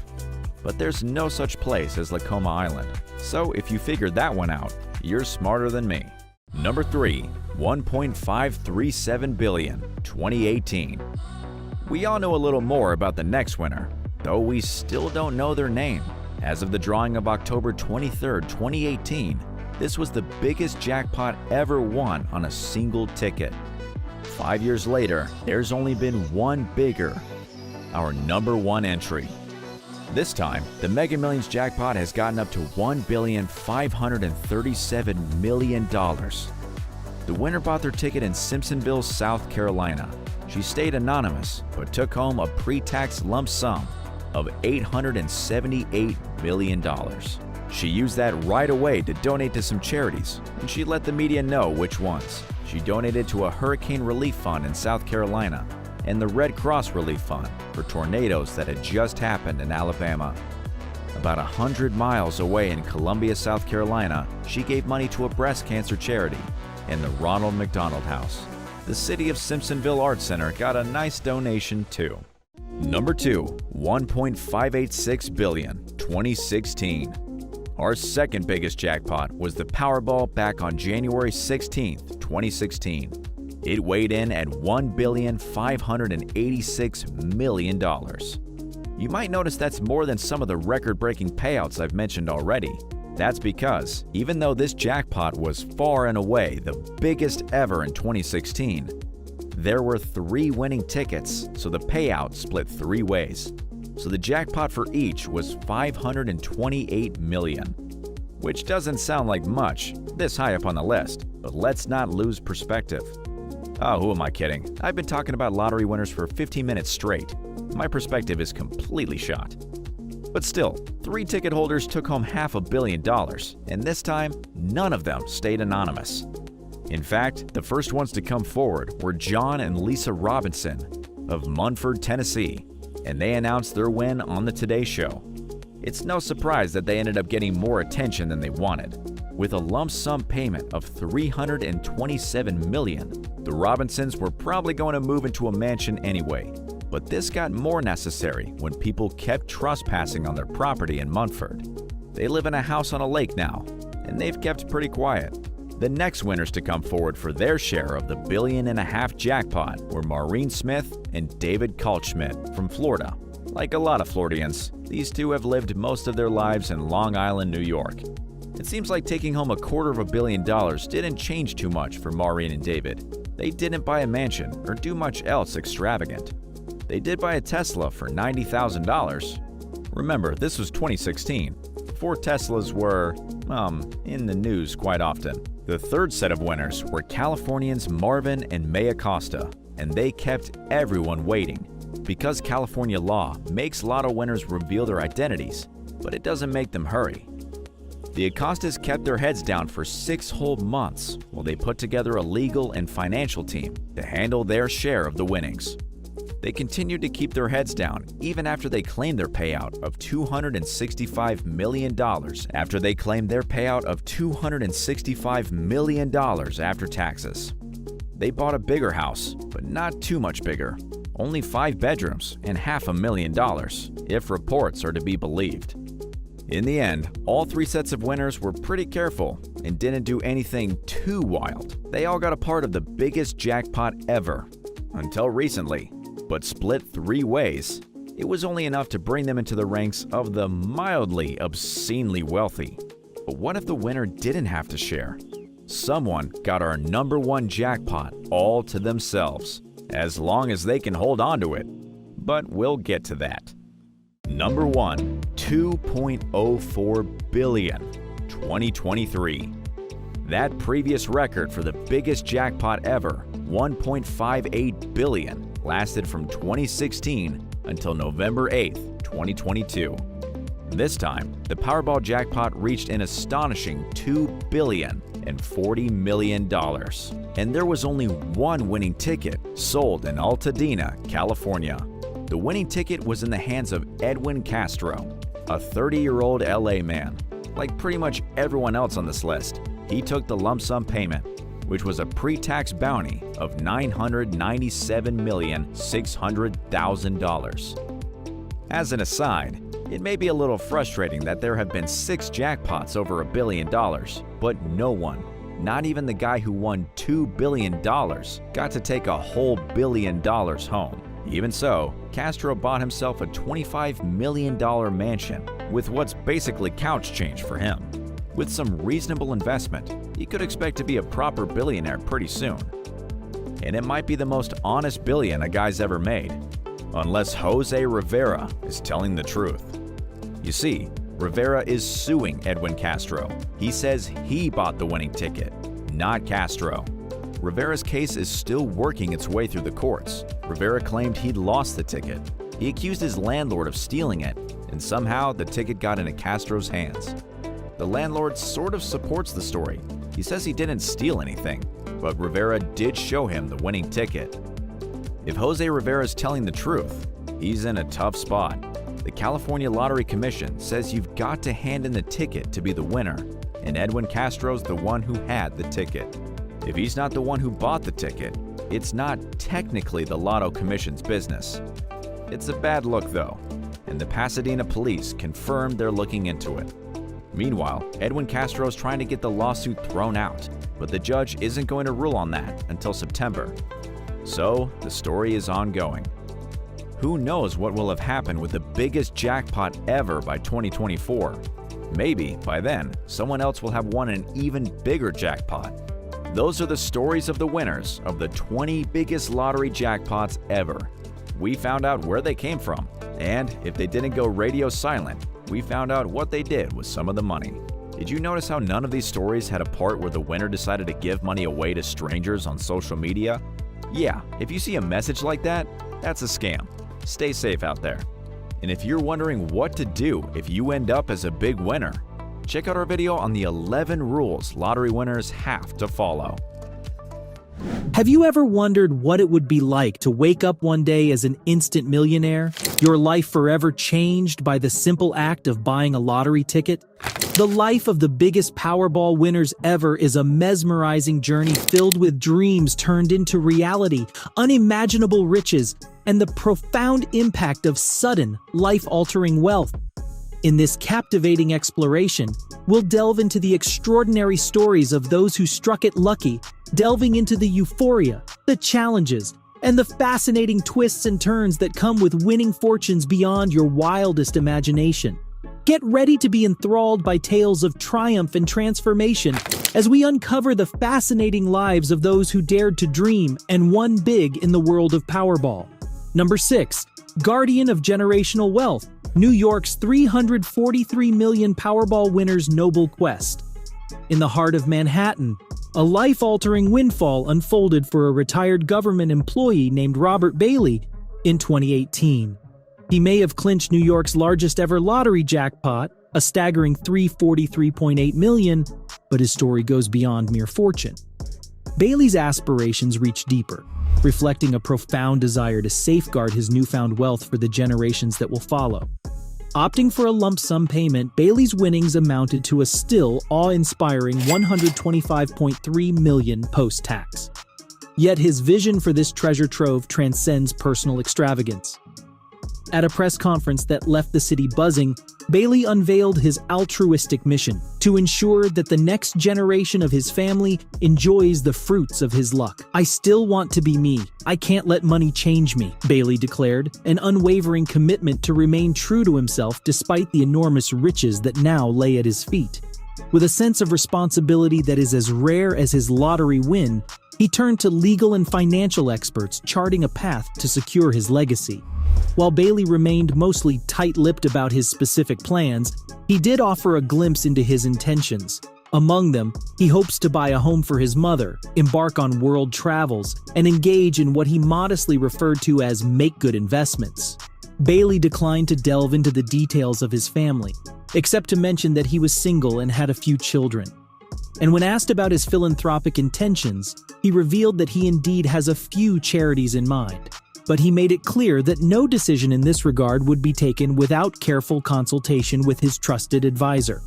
But there's no such place as Lacoma Island, so if you figured that one out, you're smarter than me. Number 3. 1.537 billion. 2018. We all know a little more about the next winner, though we still don't know their name. As of the drawing of October 23, 2018, this was the biggest jackpot ever won on a single ticket. 5 years later, there's only been one bigger, our number 1 entry. This time, the Mega Millions jackpot has gotten up to $1,537 million. The winner bought their ticket in Simpsonville, South Carolina. She stayed anonymous, but took home a pre-tax lump sum of $878 million. She used that right away to donate to some charities, and she let the media know which ones. She donated to a hurricane relief fund in South Carolina and the Red Cross Relief Fund for tornadoes that had just happened in Alabama. About 100 miles away in Columbia, South Carolina, she gave money to a breast cancer charity and the Ronald McDonald House. The City of Simpsonville Arts Center got a nice donation too. Number 2. 1.586 billion. 2016. Our second biggest jackpot was the Powerball back on January 16, 2016. It weighed in at $1,586 million. You might notice that's more than some of the record-breaking payouts I've mentioned already. That's because, even though this jackpot was far and away the biggest ever in 2016, there were 3 winning tickets, so the payout split 3 ways. So the jackpot for each was $528 million, which doesn't sound like much this high up on the list, but let's not lose perspective. Oh, who am I kidding? I've been talking about lottery winners for 15 minutes straight. My perspective is completely shot. But still, 3 ticket holders took home $500 million, and this time, none of them stayed anonymous. In fact, the first ones to come forward were John and Lisa Robinson of Munford, Tennessee, and they announced their win on the Today Show. It's no surprise that they ended up getting more attention than they wanted. With a lump sum payment of $327 million, the Robinsons were probably going to move into a mansion anyway. But this got more necessary when people kept trespassing on their property in Munford. They live in a house on a lake now, and they've kept pretty quiet. The next winners to come forward for their share of the $1.5 billion jackpot were Maureen Smith and David Kaltschmidt from Florida. Like a lot of Floridians, these two have lived most of their lives in Long Island, New York. It seems like taking home $250 million didn't change too much for Maureen and David. They didn't buy a mansion or do much else extravagant. They did buy a Tesla for $90,000. Remember, this was 2016, before Teslas were, in the news quite often. The third set of winners were Californians Marvin and May Acosta, and they kept everyone waiting. Because California law makes lotto winners reveal their identities, but it doesn't make them hurry. The Acostas kept their heads down for 6 whole months while they put together a legal and financial team to handle their share of the winnings. They continued to keep their heads down even after they claimed their payout of $265 million after taxes. They bought a bigger house, but not too much bigger. Only 5 bedrooms and $500,000, if reports are to be believed. In the end, all 3 sets of winners were pretty careful and didn't do anything too wild. They all got a part of the biggest jackpot ever, until recently. But split 3 ways, it was only enough to bring them into the ranks of the mildly obscenely wealthy. But what if the winner didn't have to share? Someone got our #1 jackpot all to themselves, as long as they can hold on to it. But we'll get to that. Number 1, $2.04 billion, 2023. That previous record for the biggest jackpot ever, $1.58 billion, lasted from 2016 until November 8, 2022. This time, the Powerball jackpot reached an astonishing $2.04 billion. And there was only one winning ticket sold in Altadena, California. The winning ticket was in the hands of Edwin Castro, a 30-year-old LA man. Like pretty much everyone else on this list, he took the lump sum payment, which was a pre-tax bounty of $997,600,000. As an aside, it may be a little frustrating that there have been 6 jackpots over $1 billion, but no one, not even the guy who won $2 billion, got to take a whole $1 billion home. Even so, Castro bought himself a $25 million mansion with what's basically couch change for him. With some reasonable investment, he could expect to be a proper billionaire pretty soon. And it might be the most honest billion a guy's ever made, unless Jose Rivera is telling the truth. You see, Rivera is suing Edwin Castro. He says he bought the winning ticket, not Castro. Rivera's case is still working its way through the courts. Rivera claimed he'd lost the ticket. He accused his landlord of stealing it, and somehow the ticket got into Castro's hands. The landlord sort of supports the story. He says he didn't steal anything, but Rivera did show him the winning ticket. If Jose Rivera is telling the truth, he's in a tough spot. The California Lottery Commission says you've got to hand in the ticket to be the winner, and Edwin Castro's the one who had the ticket. If he's not the one who bought the ticket, it's not technically the Lotto Commission's business. It's a bad look though, and the Pasadena police confirmed they're looking into it. Meanwhile, Edwin Castro's trying to get the lawsuit thrown out, but the judge isn't going to rule on that until September. So, the story is ongoing. Who knows what will have happened with the biggest jackpot ever by 2024? Maybe, by then, someone else will have won an even bigger jackpot. Those are the stories of the winners of the 20 biggest lottery jackpots ever. We found out where they came from, and if they didn't go radio silent, we found out what they did with some of the money. Did you notice how none of these stories had a part where the winner decided to give money away to strangers on social media? Yeah, if you see a message like that, that's a scam. Stay safe out there. And if you're wondering what to do if you end up as a big winner, check out our video on the 11 rules lottery winners have to follow. Have you ever wondered what it would be like to wake up one day as an instant millionaire? Your life forever changed by the simple act of buying a lottery ticket? The life of the biggest Powerball winners ever is a mesmerizing journey filled with dreams turned into reality, unimaginable riches, and the profound impact of sudden, life-altering wealth. In this captivating exploration, we'll delve into the extraordinary stories of those who struck it lucky, delving into the euphoria, the challenges, and the fascinating twists and turns that come with winning fortunes beyond your wildest imagination. Get ready to be enthralled by tales of triumph and transformation as we uncover the fascinating lives of those who dared to dream and won big in the world of Powerball. Number 6. Guardian of Generational Wealth, New York's 343 million Powerball winners' noble quest. In the heart of Manhattan, a life-altering windfall unfolded for a retired government employee named Robert Bailey in 2018. He may have clinched New York's largest ever lottery jackpot, a staggering $343.8 million, but his story goes beyond mere fortune. Bailey's aspirations reach deeper, reflecting a profound desire to safeguard his newfound wealth for the generations that will follow. Opting for a lump sum payment, Bailey's winnings amounted to a still awe-inspiring $125.3 million post-tax. Yet his vision for this treasure trove transcends personal extravagance. At a press conference that left the city buzzing, Bailey unveiled his altruistic mission to ensure that the next generation of his family enjoys the fruits of his luck. "I still want to be me. I can't let money change me," Bailey declared, an unwavering commitment to remain true to himself despite the enormous riches that now lay at his feet. With a sense of responsibility that is as rare as his lottery win, he turned to legal and financial experts, charting a path to secure his legacy. While Bailey remained mostly tight-lipped about his specific plans, he did offer a glimpse into his intentions. Among them, he hopes to buy a home for his mother, embark on world travels, and engage in what he modestly referred to as make-good investments. Bailey declined to delve into the details of his family, except to mention that he was single and had a few children. And when asked about his philanthropic intentions, he revealed that he indeed has a few charities in mind. But he made it clear that no decision in this regard would be taken without careful consultation with his trusted advisor.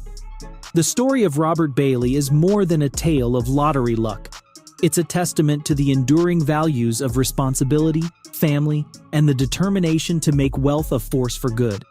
The story of Robert Bailey is more than a tale of lottery luck. It's a testament to the enduring values of responsibility, family, and the determination to make wealth a force for good.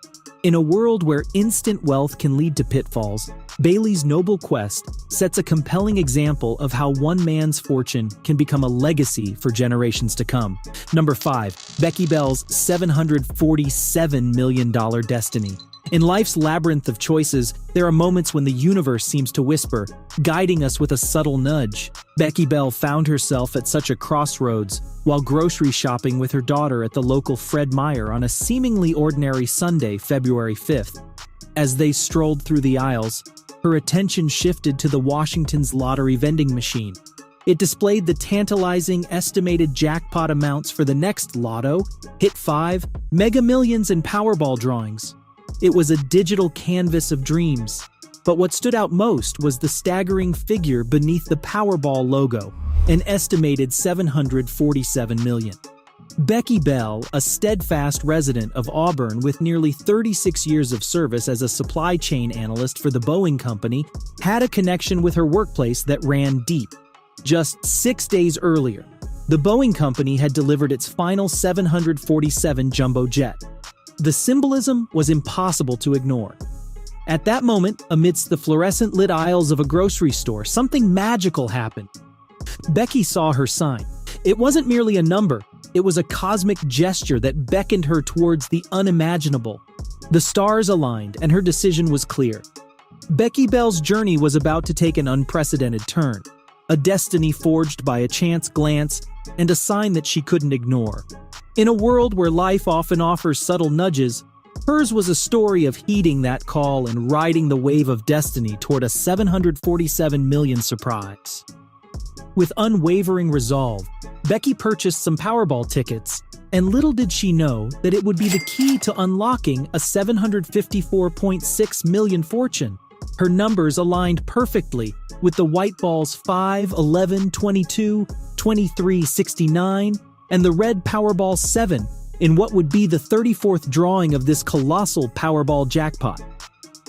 In a world where instant wealth can lead to pitfalls, Bailey's noble quest sets a compelling example of how one man's fortune can become a legacy for generations to come. Number 5. Becky Bell's $747 million destiny. In life's labyrinth of choices, there are moments when the universe seems to whisper, guiding us with a subtle nudge. Becky Bell found herself at such a crossroads while grocery shopping with her daughter at the local Fred Meyer on a seemingly ordinary Sunday, February 5th. As they strolled through the aisles, her attention shifted to the Washington's lottery vending machine. It displayed the tantalizing estimated jackpot amounts for the next Lotto, Hit 5, megamillions, and Powerball drawings. It was a digital canvas of dreams. But what stood out most was the staggering figure beneath the Powerball logo, an estimated $747 million. Becky Bell, a steadfast resident of Auburn with nearly 36 years of service as a supply chain analyst for the Boeing Company, had a connection with her workplace that ran deep. Just 6 days earlier, the Boeing Company had delivered its final 747 jumbo jet. The symbolism was impossible to ignore. At that moment, amidst the fluorescent-lit aisles of a grocery store, something magical happened. Becky saw her sign. It wasn't merely a number, it was a cosmic gesture that beckoned her towards the unimaginable. The stars aligned, and her decision was clear. Becky Bell's journey was about to take an unprecedented turn, a destiny forged by a chance glance and a sign that she couldn't ignore. In a world where life often offers subtle nudges, hers was a story of heeding that call and riding the wave of destiny toward a $747 million surprise. With unwavering resolve, Becky purchased some Powerball tickets And little did she know that it would be the key to unlocking a $754.6 million fortune. Her numbers aligned perfectly with the white balls 5, 11, 22, 23, 69, and the red Powerball 7 in what would be the 34th drawing of this colossal Powerball jackpot.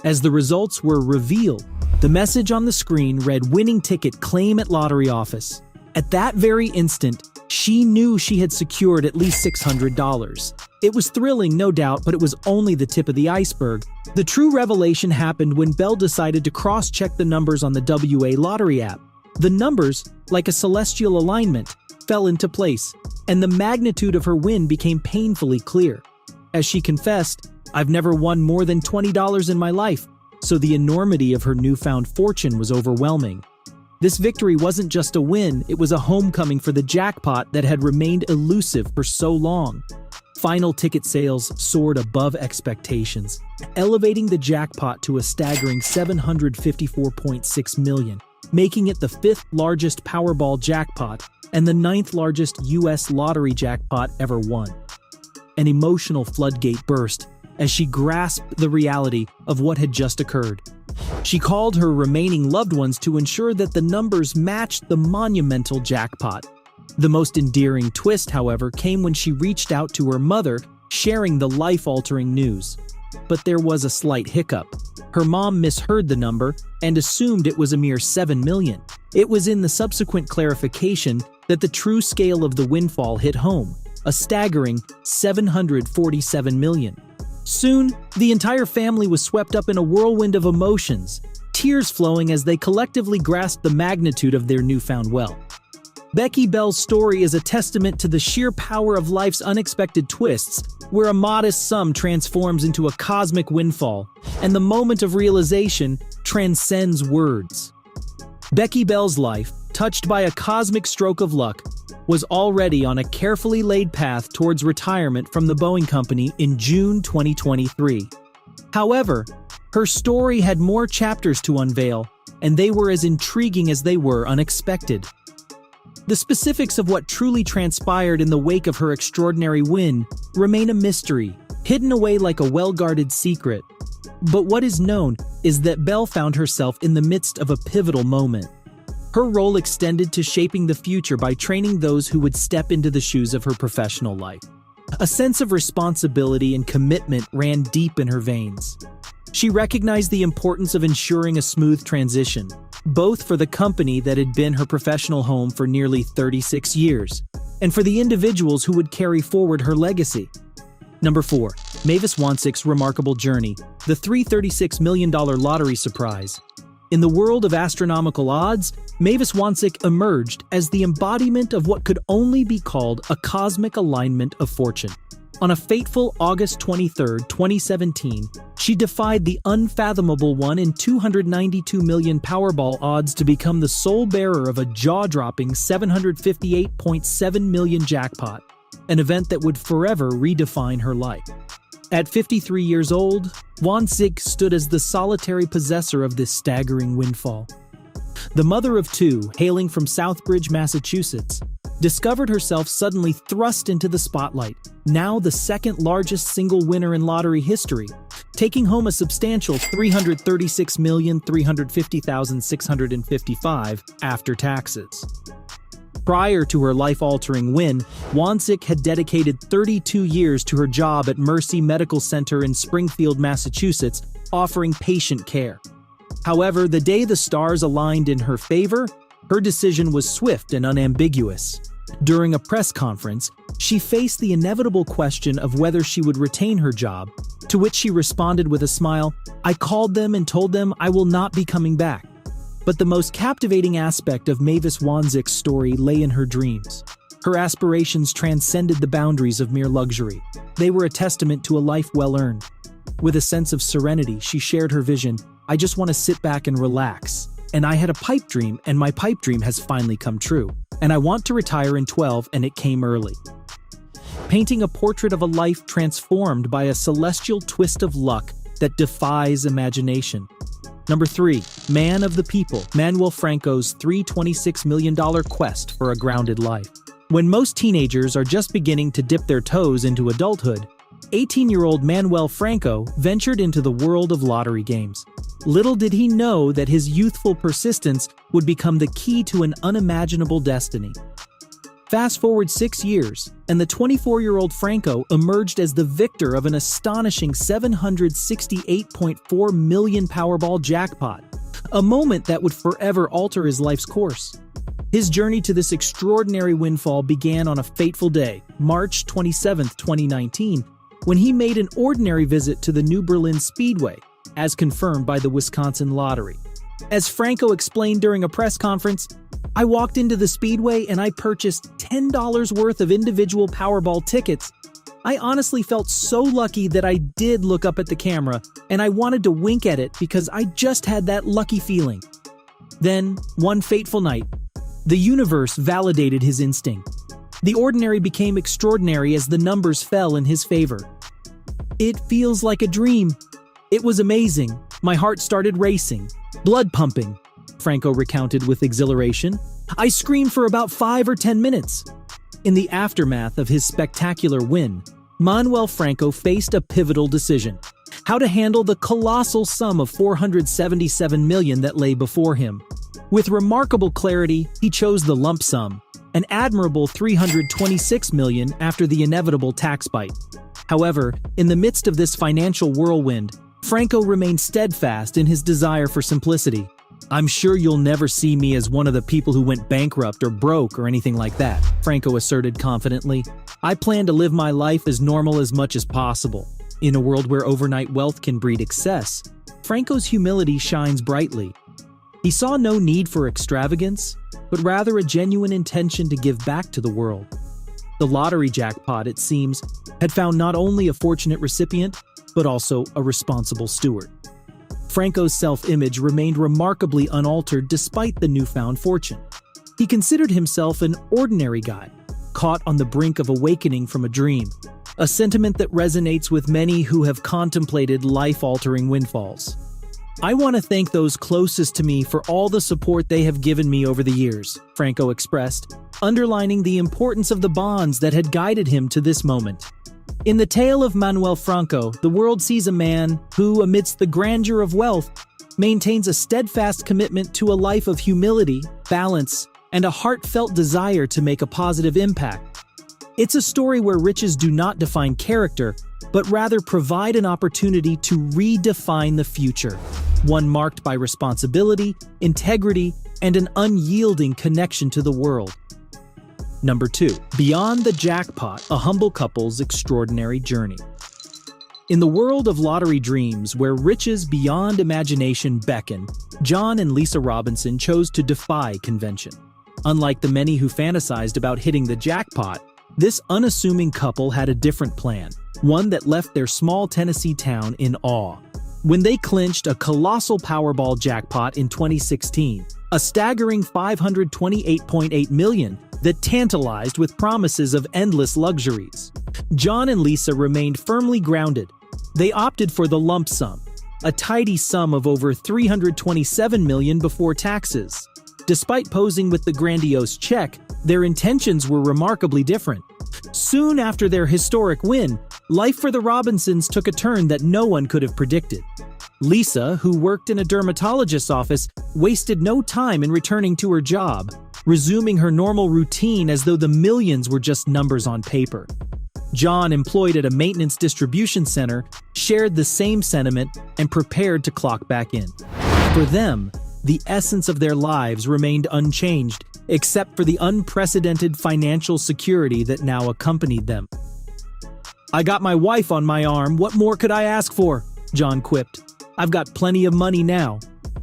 As the results were revealed, the message on the screen read "Winning ticket, claim at lottery office." At that very instant, she knew she had secured at least $600. It was thrilling, no doubt, but it was only the tip of the iceberg. The true revelation happened when Belle decided to cross-check the numbers on the WA lottery app. The numbers, like a celestial alignment, fell into place, and the magnitude of her win became painfully clear. As she confessed, "I've never won more than $20 in my life," so the enormity of her newfound fortune was overwhelming. This victory wasn't just a win, it was a homecoming for the jackpot that had remained elusive for so long. Final ticket sales soared above expectations, elevating the jackpot to a staggering $754.6 million, making it the 5th largest Powerball jackpot and the 9th largest U.S. lottery jackpot ever won. An emotional floodgate burst as she grasped the reality of what had just occurred. She called her remaining loved ones to ensure that the numbers matched the monumental jackpot. The most endearing twist, however, came when she reached out to her mother, sharing the life-altering news. But there was a slight hiccup. Her mom misheard the number and assumed it was a mere $7 million. It was in the subsequent clarification that the true scale of the windfall hit home, a staggering $747 million. Soon, the entire family was swept up in a whirlwind of emotions, tears flowing as they collectively grasped the magnitude of their newfound wealth. Becky Belle's story is a testament to the sheer power of life's unexpected twists, where a modest sum transforms into a cosmic windfall, and the moment of realization transcends words. Becky Belle's life, touched by a cosmic stroke of luck, was already on a carefully laid path towards retirement from the Boeing Company in June 2023. However, her story had more chapters to unveil, and they were as intriguing as they were unexpected. The specifics of what truly transpired in the wake of her extraordinary win remain a mystery, hidden away like a well-guarded secret. But what is known is that Belle found herself in the midst of a pivotal moment. Her role extended to shaping the future by training those who would step into the shoes of her professional life. A sense of responsibility and commitment ran deep in her veins. She recognized the importance of ensuring a smooth transition, both for the company that had been her professional home for nearly 36 years, and for the individuals who would carry forward her legacy. Number 4. Mavis Wansik's remarkable journey, the $336 million lottery surprise. In the world of astronomical odds, Mavis Wansik emerged as the embodiment of what could only be called a cosmic alignment of fortune. On a fateful August 23, 2017, she defied the unfathomable 1 in 292 million Powerball odds to become the sole bearer of a jaw-dropping $758.7 million jackpot, an event that would forever redefine her life. At 53 years old, Wansik stood as the solitary possessor of this staggering windfall. The mother of 2, hailing from Southbridge, Massachusetts, discovered herself suddenly thrust into the spotlight, now the second largest single winner in lottery history, taking home a substantial $336,350,655 after taxes. Prior to her life-altering win, Wansik had dedicated 32 years to her job at Mercy Medical Center in Springfield, Massachusetts, offering patient care. However, the day the stars aligned in her favor, her decision was swift and unambiguous. During a press conference, she faced the inevitable question of whether she would retain her job, to which she responded with a smile, "I called them and told them I will not be coming back." But the most captivating aspect of Mavis Wansik's story lay in her dreams. Her aspirations transcended the boundaries of mere luxury. They were a testament to a life well earned. With a sense of serenity, she shared her vision, "I just want to sit back and relax. And I had a pipe dream, and my pipe dream has finally come true. And I want to retire in 12, and it came early." Painting a portrait of a life transformed by a celestial twist of luck that defies imagination. Number 3. Man of the People, Manuel Franco's $326 million quest for a grounded life. When most teenagers are just beginning to dip their toes into adulthood, 18-year-old Manuel Franco ventured into the world of lottery games. Little did he know that his youthful persistence would become the key to an unimaginable destiny. Fast forward 6 years, and the 24-year-old Franco emerged as the victor of an astonishing $768.4 million Powerball jackpot, a moment that would forever alter his life's course. His journey to this extraordinary windfall began on a fateful day, March 27, 2019, when he made an ordinary visit to the New Berlin Speedway, as confirmed by the Wisconsin Lottery. As Franco explained during a press conference, "I walked into the Speedway and I purchased $10 worth of individual Powerball tickets. I honestly felt so lucky that I did look up at the camera and I wanted to wink at it because I just had that lucky feeling." Then, one fateful night, the universe validated his instinct. The ordinary became extraordinary as the numbers fell in his favor. "It feels like a dream. It was amazing. My heart started racing, blood pumping," Franco recounted with exhilaration. "I screamed for about 5 or 10 minutes. In the aftermath of his spectacular win, Manuel Franco faced a pivotal decision: how to handle the colossal sum of $477 million that lay before him. With remarkable clarity, he chose the lump sum, an admirable $326 million after the inevitable tax bite. However, in the midst of this financial whirlwind, Franco remained steadfast in his desire for simplicity. "I'm sure you'll never see me as one of the people who went bankrupt or broke or anything like that," Franco asserted confidently. "I plan to live my life as normal as much as possible." In a world where overnight wealth can breed excess, Franco's humility shines brightly. He saw no need for extravagance, but rather a genuine intention to give back to the world. The lottery jackpot, it seems, had found not only a fortunate recipient, but also a responsible steward. Franco's self-image remained remarkably unaltered despite the newfound fortune. He considered himself an ordinary guy, caught on the brink of awakening from a dream, a sentiment that resonates with many who have contemplated life-altering windfalls. "I want to thank those closest to me for all the support they have given me over the years," Franco expressed, underlining the importance of the bonds that had guided him to this moment. In the tale of Manuel Franco, the world sees a man who, amidst the grandeur of wealth, maintains a steadfast commitment to a life of humility, balance, and a heartfelt desire to make a positive impact. It's a story where riches do not define character, but rather provide an opportunity to redefine the future, one marked by responsibility, integrity, and an unyielding connection to the world. Number 2. Beyond the jackpot, a humble couple's extraordinary journey. In the world of lottery dreams, where riches beyond imagination beckon, John and Lisa Robinson chose to defy convention. Unlike the many who fantasized about hitting the jackpot, this unassuming couple had a different plan, one that left their small Tennessee town in awe. When they clinched a colossal Powerball jackpot in 2016, a staggering $528.8 million that tantalized with promises of endless luxuries, John and Lisa remained firmly grounded. They opted for the lump sum, a tidy sum of over $327 million before taxes. Despite posing with the grandiose check, their intentions were remarkably different. Soon after their historic win, life for the Robinsons took a turn that no one could have predicted. Lisa, who worked in a dermatologist's office, wasted no time in returning to her job, resuming her normal routine as though the millions were just numbers on paper. John, employed at a maintenance distribution center, shared the same sentiment and prepared to clock back in. For them, the essence of their lives remained unchanged, except for the unprecedented financial security that now accompanied them. "I got my wife on my arm, what more could I ask for?" John quipped. "I've got plenty of money now."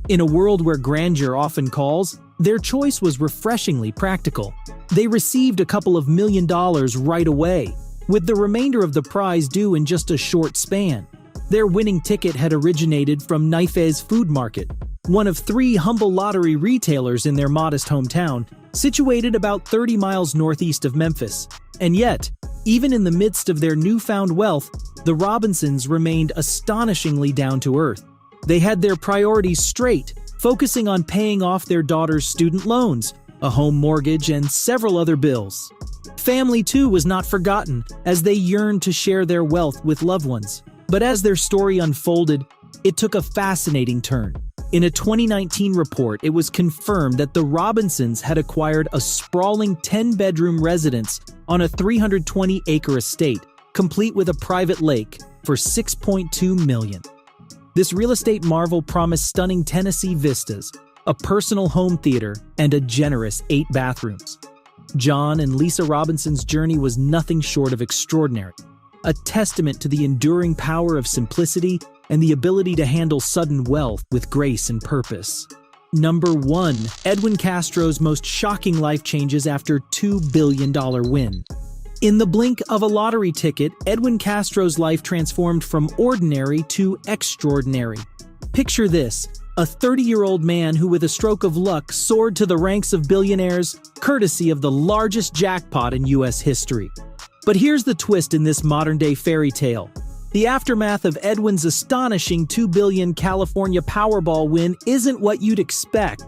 In a world where grandeur often calls, their choice was refreshingly practical. They received a couple of $1 million right away, with the remainder of the prize due in just a short span. Their winning ticket had originated from Naifeh's Food Market, one of 3 humble lottery retailers in their modest hometown, situated about 30 miles northeast of Memphis. And yet, even in the midst of their newfound wealth, the Robinsons remained astonishingly down to earth. They had their priorities straight, focusing on paying off their daughter's student loans, a home mortgage, and several other bills. Family, too, was not forgotten, as they yearned to share their wealth with loved ones. But as their story unfolded, it took a fascinating turn. In a 2019 report, it was confirmed that the Robinsons had acquired a sprawling 10-bedroom residence on a 320-acre estate, complete with a private lake, for $6.2 million. This real estate marvel promised stunning Tennessee vistas, a personal home theater, and a generous 8 bathrooms. John and Lisa Robinson's journey was nothing short of extraordinary, a testament to the enduring power of simplicity and the ability to handle sudden wealth with grace and purpose. Number 1. Edwin Castro's most shocking life changes after $2 billion win. In the blink of a lottery ticket, Edwin Castro's life transformed from ordinary to extraordinary. Picture this: a 30-year-old man who, with a stroke of luck, soared to the ranks of billionaires, courtesy of the largest jackpot in U.S. history. But here's the twist in this modern-day fairy tale. The aftermath of Edwin's astonishing $2 billion California Powerball win isn't what you'd expect.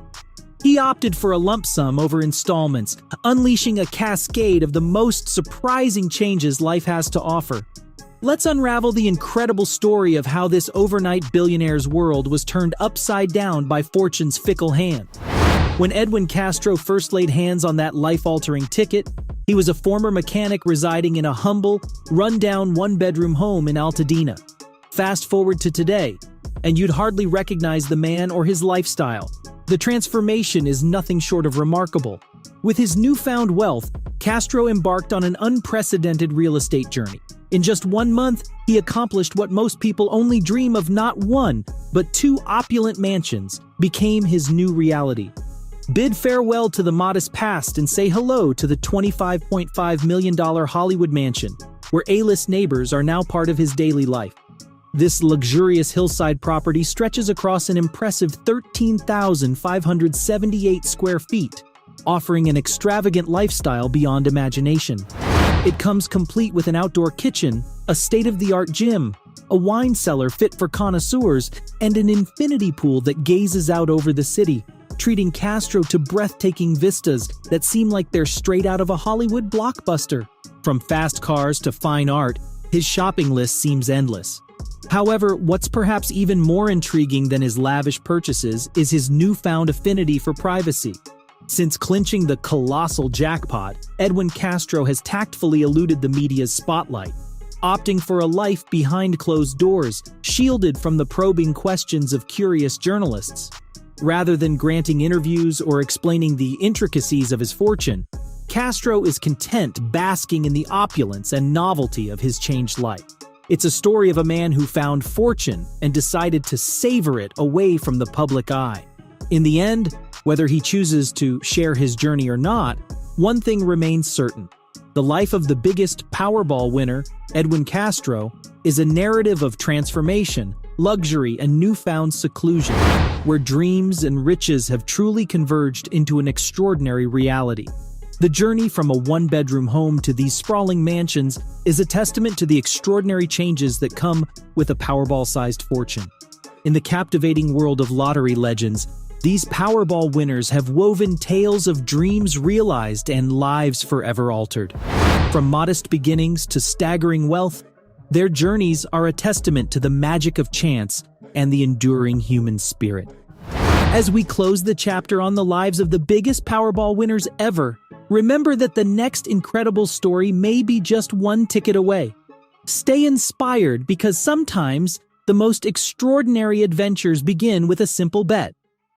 He opted for a lump sum over installments, unleashing a cascade of the most surprising changes life has to offer. Let's unravel the incredible story of how this overnight billionaire's world was turned upside down by fortune's fickle hand. When Edwin Castro first laid hands on that life-altering ticket, he was a former mechanic residing in a humble, run-down one-bedroom home in Altadena. Fast forward to today, and you'd hardly recognize the man or his lifestyle. The transformation is nothing short of remarkable. With his newfound wealth, Castro embarked on an unprecedented real estate journey. In just 1 month, he accomplished what most people only dream of: not 1, but 2 opulent mansions became his new reality. Bid farewell to the modest past and say hello to the $25.5 million Hollywood mansion, where A-list neighbors are now part of his daily life. This luxurious hillside property stretches across an impressive 13,578 square feet, offering an extravagant lifestyle beyond imagination. It comes complete with an outdoor kitchen, a state-of-the-art gym, a wine cellar fit for connoisseurs, and an infinity pool that gazes out over the city, treating Castro to breathtaking vistas that seem like they're straight out of a Hollywood blockbuster. From fast cars to fine art, his shopping list seems endless. However, what's perhaps even more intriguing than his lavish purchases is his newfound affinity for privacy. Since clinching the colossal jackpot, Edwin Castro has tactfully eluded the media's spotlight, opting for a life behind closed doors, shielded from the probing questions of curious journalists. Rather than granting interviews or explaining the intricacies of his fortune, Castro is content basking in the opulence and novelty of his changed life. It's a story of a man who found fortune and decided to savor it away from the public eye. In the end, whether he chooses to share his journey or not, one thing remains certain. The life of the biggest Powerball winner, Edwin Castro, is a narrative of transformation, luxury, and newfound seclusion, where dreams and riches have truly converged into an extraordinary reality. The journey from a one-bedroom home to these sprawling mansions is a testament to the extraordinary changes that come with a Powerball-sized fortune. In the captivating world of lottery legends, these Powerball winners have woven tales of dreams realized and lives forever altered. From modest beginnings to staggering wealth, their journeys are a testament to the magic of chance and the enduring human spirit. As we close the chapter on the lives of the biggest Powerball winners ever, remember that the next incredible story may be just one ticket away. Stay inspired, because sometimes the most extraordinary adventures begin with a simple bet.